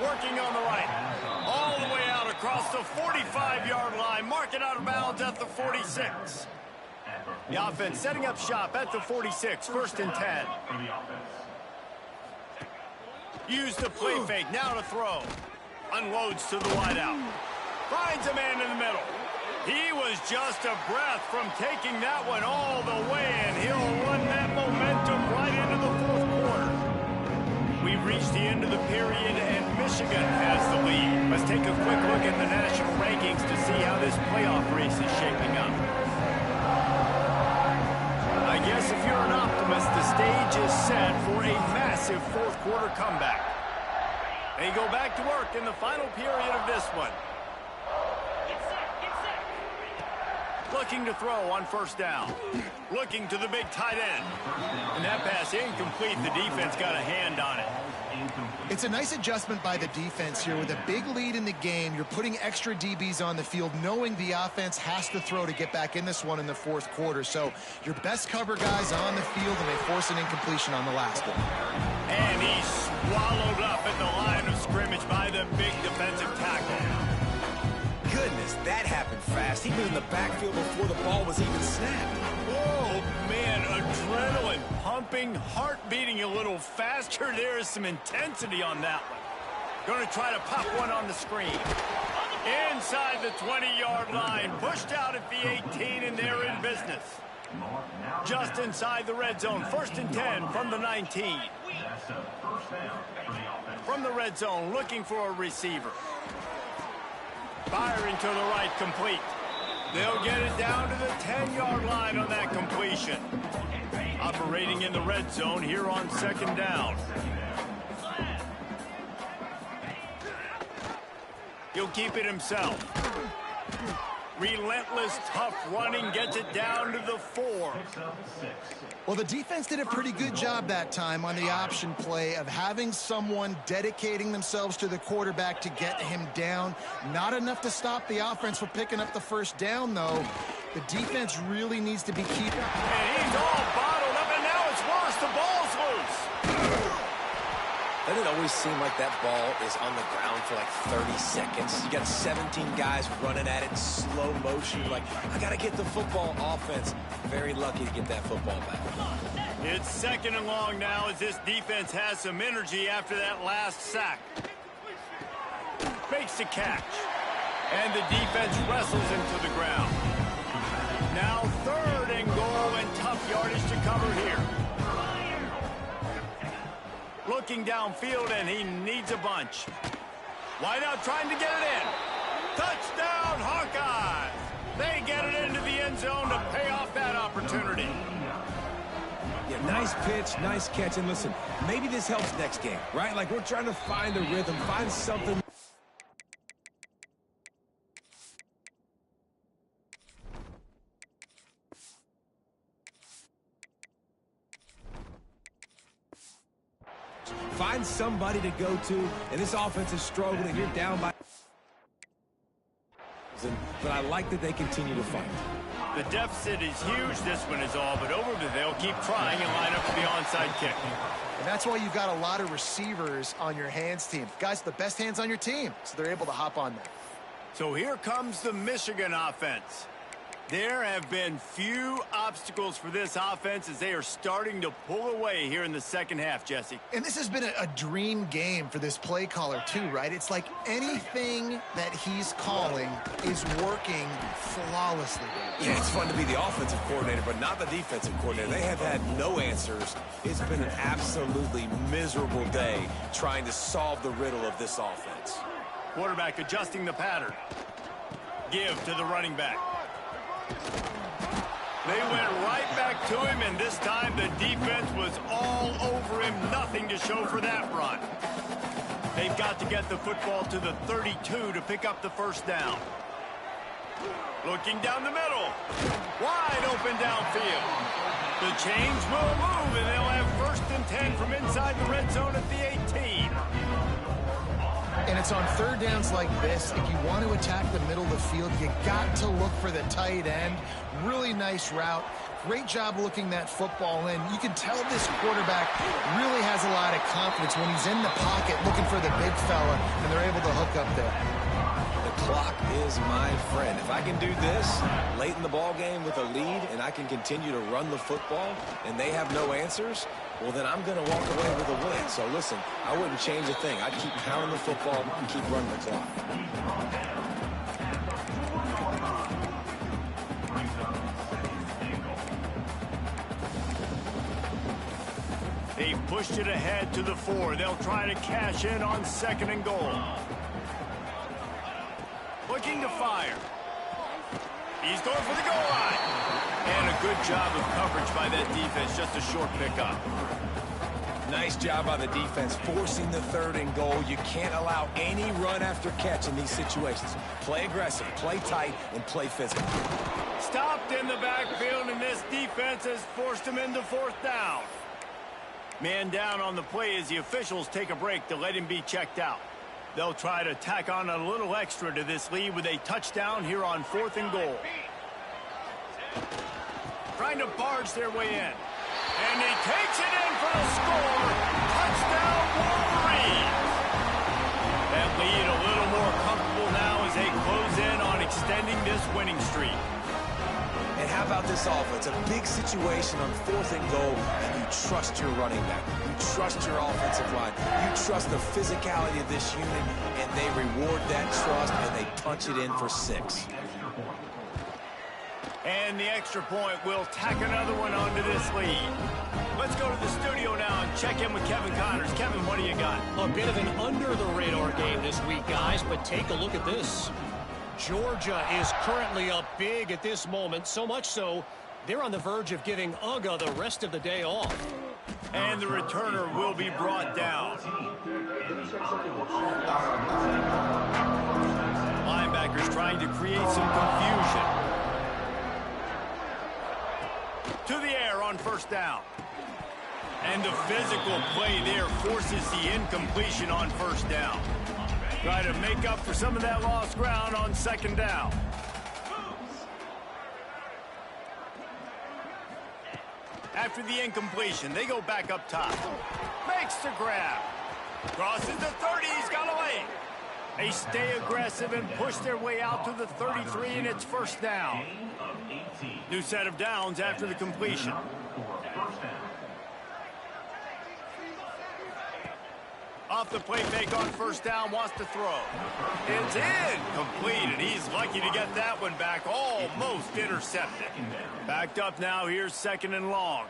Working on the right. All the way out across across the 45-yard line. Mark it out of bounds at the 46. The offense setting up shop at the 46, 1st and 10. Use the play fake, now to throw. Unloads to the wideout. Finds a man in the middle. He was just a breath from taking that one all the way, and he'll run that momentum right into the 4th quarter. We've reached the end of the period, and Michigan has the lead. Let's take a quick look at the national rankings to see how this playoff race is shaping up. I guess if you're an optimist, the stage is set for a massive 4th quarter comeback. They go back to work in the final period of this one. Looking to throw on 1st down. Looking to the big tight end. And that pass incomplete. The defense got a hand on it. It's a nice adjustment by the defense here. With a big lead in the game, you're putting extra DBs on the field, knowing the offense has to throw to get back in this one in the 4th quarter. So your best cover guys on the field, and they force an incompletion on the last one. And he's swallowed up at the line of scrimmage by the big defensive tackle. Goodness, that happened fast. He was in the backfield before the ball was even snapped. Oh, man, adrenaline pumping, heart beating a little faster. There is some intensity on that one. Going to try to pop one on the screen. Inside the 20-yard line, pushed out at the 18, and they're in business. Just inside the red zone, 1st and 10 from the 19. From the red zone, looking for a receiver. Firing to the right, complete. They'll get it down to the 10-yard line on that completion. Operating in the red zone here on 2nd down. He'll keep it himself. Relentless, tough running, gets it down to the 4. Well, the defense did a pretty good job that time on the option play of having someone dedicating themselves to the quarterback to get him down. Not enough to stop the offense from picking up the 1st down, though. The defense really needs to be keeping. And he's all bottled up, and now it's worse. The ball's loose. Doesn't it always seem like that ball is on the ground for like 30 seconds? You got 17 guys running at it in slow motion. You're like, I got to get the football. Offense, very lucky to get that football back. It's 2nd and long now as this defense has some energy after that last sack. Makes the catch. And the defense wrestles him to the ground. Now 3rd and goal, and tough yardage to cover here. Looking downfield, and he needs a bunch. Wide out trying to get it in. Touchdown, Hawkeyes! They get it into the end zone to pay off that opportunity. Yeah, nice pitch, nice catch. And listen, maybe this helps next game, right? Like, we're trying to find a rhythm, find something. Find somebody to go to, and this offense is struggling. You're down by... But I like that they continue to fight. The deficit is huge. This one is all but over, but they'll keep trying and line up for the onside kick. And that's why you've got a lot of receivers on your hands team. Guys, the best hands on your team, so they're able to hop on that. So here comes the Michigan offense. There have been few obstacles for this offense as they are starting to pull away here in the 2nd half, Jesse. And this has been a dream game for this play caller, too, right? It's like anything that he's calling is working flawlessly. Yeah, it's fun to be the offensive coordinator, but not the defensive coordinator. They have had no answers. It's been an absolutely miserable day trying to solve the riddle of this offense. Quarterback adjusting the pattern. Give to the running back. They went right back to him, and this time the defense was all over him. Nothing to show for that run. They've got to get the football to the 32 to pick up the 1st down. Looking down the middle. Wide open downfield. The chains will move, and they'll have 1st and 10 from inside the red zone at the 18. And it's on 3rd downs like this. If you want to attack the middle of the field, you got to look for the tight end. Really nice route. Great job looking that football in. You can tell this quarterback really has a lot of confidence when he's in the pocket looking for the big fella, and they're able to hook up there. The clock is my friend. If I can do this late in the ball game with a lead and I can continue to run the football and they have no answers, well, then I'm going to walk away with a win. So, listen, I wouldn't change a thing. I'd keep pounding the football and keep running the clock. They've pushed it ahead to the 4. They'll try to cash in on 2nd and goal. Looking to fire. He's going for the goal line. And a good job of coverage by that defense. Just a short pickup. Nice job by the defense forcing the 3rd and goal. You can't allow any run after catch in these situations. Play aggressive, play tight, and play physical. Stopped in the backfield, and this defense has forced him into 4th down. Man down on the play as the officials take a break to let him be checked out. They'll try to tack on a little extra to this lead with a touchdown here on 4th and goal. Trying to barge their way in. And he takes it in for the score. Touchdown, Wolverines. That lead a little more comfortable now as they close in on extending this winning streak. And how about this offense? A big situation on 4th and goal, and you trust your running back. You trust your offensive line. You trust the physicality of this unit, and they reward that trust, and they punch it in for 6. And the extra point will tack another one onto this lead. Let's go to the studio now and check in with Kevin Connors. Kevin, what do you got? A bit of an under-the-radar game this week, guys, but take a look at this. Georgia is currently up big at this moment, so much so they're on the verge of giving UGA the rest of the day off. And the returner will be brought down. Linebackers trying to create some confusion. To the air on 1st down. And the physical play there forces the incompletion on 1st down. Try to make up for some of that lost ground on 2nd down. After the incompletion, they go back up top. Makes the grab. Crosses the 30, he's got a lane. They stay aggressive and push their way out to the 33, and it's 1st down. New set of downs after the completion. Off the play fake on 1st down, wants to throw. It's incomplete, and he's lucky to get that one back, almost intercepted. Backed up now, here's 2nd and long.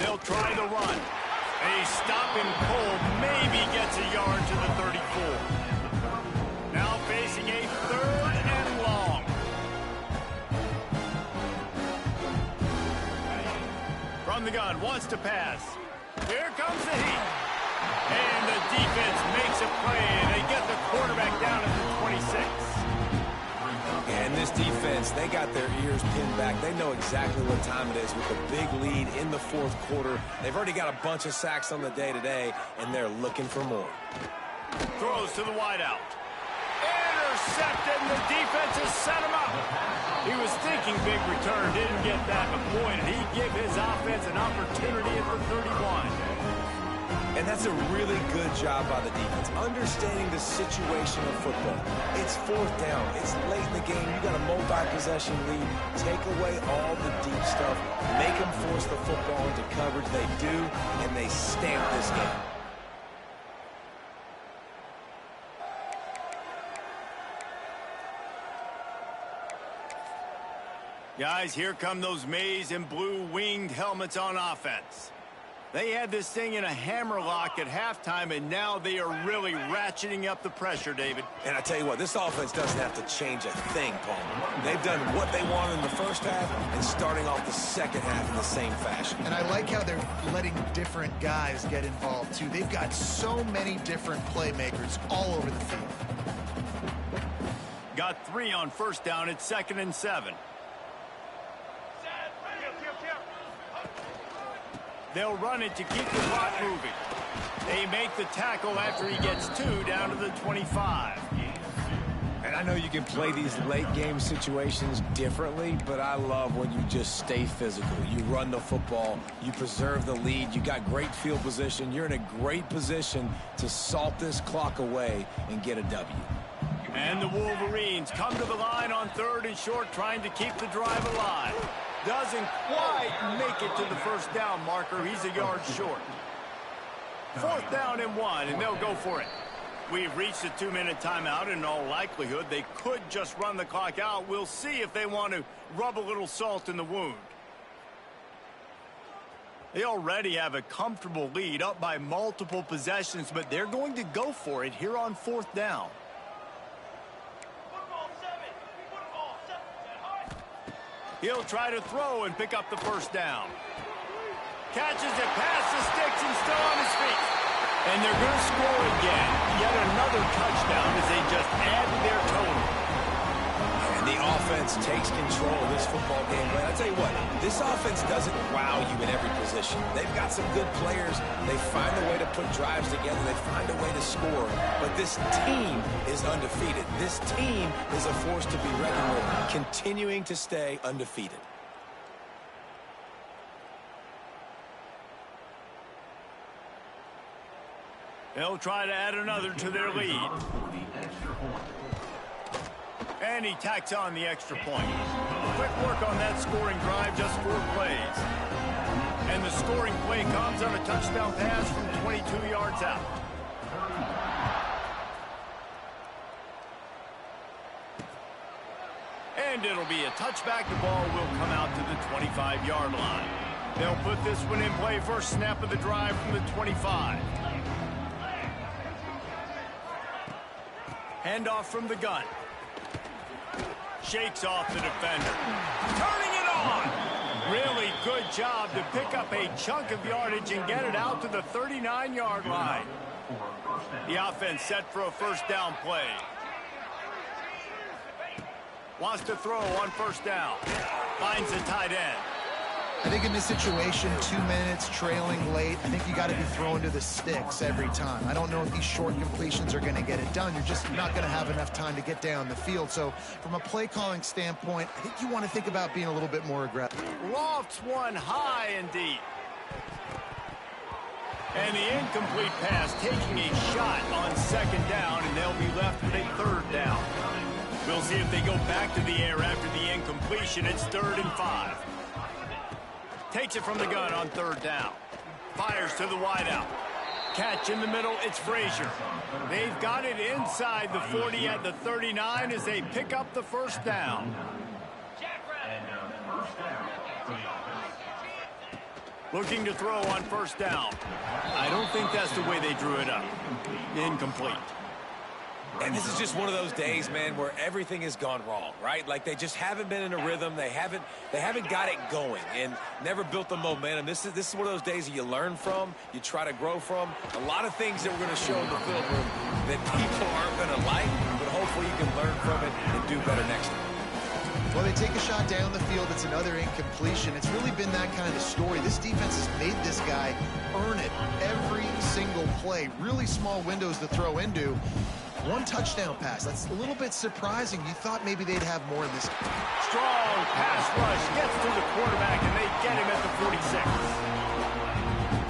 They'll try the run. A stopping cold maybe gets a yard to the 34. Now facing a 3rd and long. From the gun, wants to pass. Here comes the heat. And the defense makes a play, and they get the quarterback down at the 26. And this defense, they got their ears pinned back. They know exactly what time it is with a big lead in the 4th quarter. They've already got a bunch of sacks on the day today, and they're looking for more. Throws to the wideout. Intercepted, and the defense has set him up. He was thinking big return, didn't get that, but boy, did he give his offense an opportunity at the 31. And that's a really good job by the defense, understanding the situation of football. It's 4th down. It's late in the game. You got a multi-possession lead. Take away all the deep stuff. Make them force the football into coverage. They do, and they stamp this game. Guys, here come those maize and blue winged helmets on offense. They had this thing in a hammerlock at halftime, and now they are really ratcheting up the pressure, David. And I tell you what, this offense doesn't have to change a thing, Paul. They've done what they wanted in the 1st half and starting off the 2nd half in the same fashion. And I like how they're letting different guys get involved, too. They've got so many different playmakers all over the field. Got 3 on 1st down. It's 2nd and 7. They'll run it to keep the clock moving. They make the tackle after he gets 2 down to the 25. And I know you can play these late-game situations differently, but I love when you just stay physical. You run the football, you preserve the lead, you got great field position. You're in a great position to salt this clock away and get a W. And the Wolverines come to the line on 3rd and short, trying to keep the drive alive. Doesn't quite make it to the first down marker. He's a yard short. 4th down and 1, and they'll go for it. We've reached a 2-minute timeout. In all likelihood, they could just run the clock out. We'll see if they want to rub a little salt in the wound. They already have a comfortable lead, up by multiple possessions, but they're going to go for it here on 4th down. He'll try to throw and pick up the first down. Catches it past the sticks and still on his feet. And they're going to score again. Yet another touchdown as they just add to their total. And the offense takes control of this football game. But I'll tell you what, this offense doesn't wow you in every position. They've got some good players. They find a way to put drives together. They find a way to score. But this team is undefeated. This team is a force to be reckoned with, continuing to stay undefeated. They'll try to add another to their lead. And he tacks on the extra point. Quick work on that scoring drive, just 4 plays. And the scoring play comes on a touchdown pass from 22 yards out. And it'll be a touchback. The ball will come out to the 25-yard line. They'll put this one in play, first snap of the drive from the 25. Handoff from the gun. Shakes off the defender. Turning it on! Really good job to pick up a chunk of yardage and get it out to the 39-yard line. The offense set for a first down play. Wants to throw on first down. Finds the tight end. I think in this situation, 2 minutes, trailing late, I think you got to be throwing to the sticks every time. I don't know if these short completions are going to get it done. You're just not going to have enough time to get down the field. So from a play calling standpoint, I think you want to think about being a little bit more aggressive. Lofts one high and deep. And the incomplete pass taking a shot on 2nd down, and they'll be left with a 3rd down. We'll see if they go back to the air after the incompletion. It's 3rd and 5. Takes it from the gun on 3rd down. Fires to the wideout. Catch in the middle, it's Frazier. They've got it inside the 40 at the 39 as they pick up the first down. Looking to throw on first down. I don't think that's the way they drew it up. Incomplete. And this is just one of those days, man, where everything has gone wrong, right? Like they just haven't been in a rhythm. They haven't got it going and never built the momentum. This is one of those days that you learn from, you try to grow from. A lot of things that we're going to show in the film room that people aren't going to like, but hopefully you can learn from it and do better next time. Well, they take a shot down the field. It's another incompletion. It's really been that kind of story. This defense has made this guy earn it every single play. Really small windows to throw into. 1 touchdown pass. That's a little bit surprising. You thought maybe they'd have more in this. Strong pass rush gets to the quarterback, and they get him at the 46.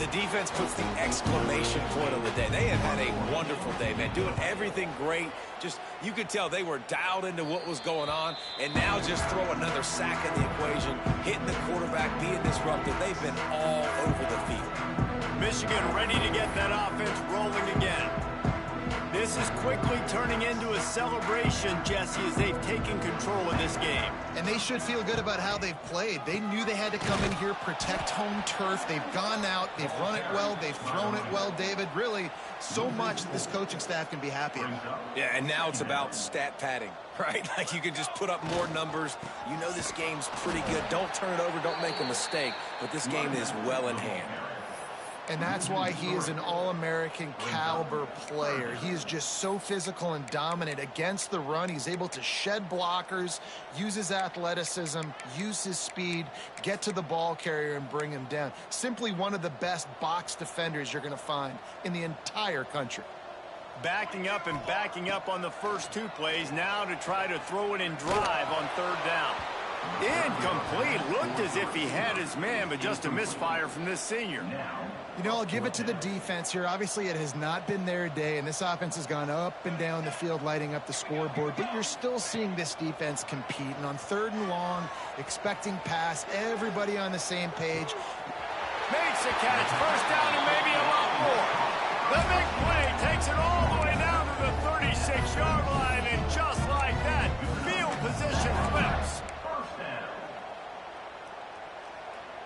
The defense puts the exclamation point on the day. They have had a wonderful day, man. Doing everything great. Just, you could tell they were dialed into what was going on. And now just throw another sack in the equation. Hitting the quarterback, being disruptive. They've been all over the field. Michigan ready to get that offense rolling again. This is quickly turning into a celebration, Jesse, as they've taken control of this game. And they should feel good about how they've played. They knew they had to come in here, protect home turf. They've gone out, they've run it well, they've thrown it well, David. Really, so much that this coaching staff can be happy about. Yeah, and now it's about stat padding, right? Like you can just put up more numbers. You know this game's pretty good. Don't turn it over, don't make a mistake. But this game is well in hand. And that's why he is an All-American caliber player. He is just so physical and dominant against the run. He's able to shed blockers, use his athleticism, use his speed, get to the ball carrier and bring him down. Simply one of the best box defenders you're going to find in the entire country. Backing up and backing up on the first 2 plays, now to try to throw it in drive on 3rd down. Incomplete. Looked as if he had his man, but just a misfire from this senior. You know, I'll give it to the defense here. Obviously, it has not been their day, and this offense has gone up and down the field, lighting up the scoreboard. But you're still seeing this defense compete. And on 3rd and long, expecting pass, everybody on the same page. Makes a catch. First down and maybe a lot more. The big play takes it all the way down to the 36-yard line, and just like that, field position flips.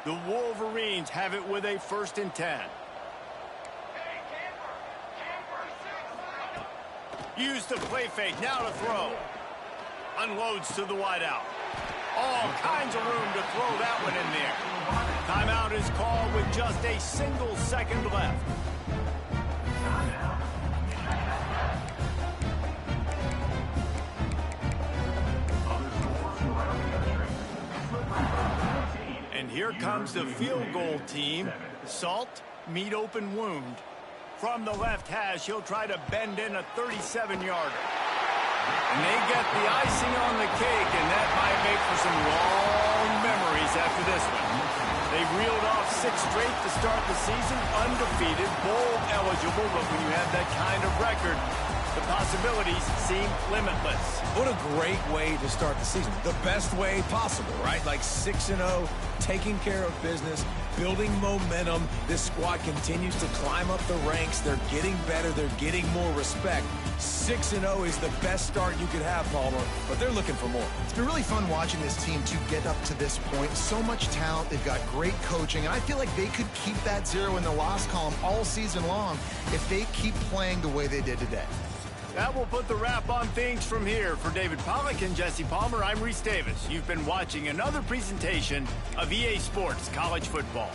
The Wolverines have it with a 1st and 10. Use the play fake, now to throw. Unloads to the wideout. All kinds of room to throw that one in there. Timeout is called with just a single second left. And here comes the field goal team. Salt, meet open wound. From the left hash, he'll try to bend in a 37-yarder. And they get the icing on the cake, and that might make for some long memories after this one. They've reeled off 6 straight to start the season, undefeated, bowl eligible, but when you have that kind of record, the possibilities seem limitless. What a great way to start the season. The best way possible, right? Like 6-0, taking care of business, building momentum. This squad continues to climb up the ranks. They're getting better. They're getting more respect. 6-0 is the best start you could have, Palmer, but they're looking for more. It's been really fun watching this team to get up to this point. So much talent. They've got great coaching, and I feel like they could keep that 0 in the loss column all season long if they keep playing the way they did today. That will put the wrap on things from here. For David Pollack and Jesse Palmer, I'm Reese Davis. You've been watching another presentation of EA Sports College Football.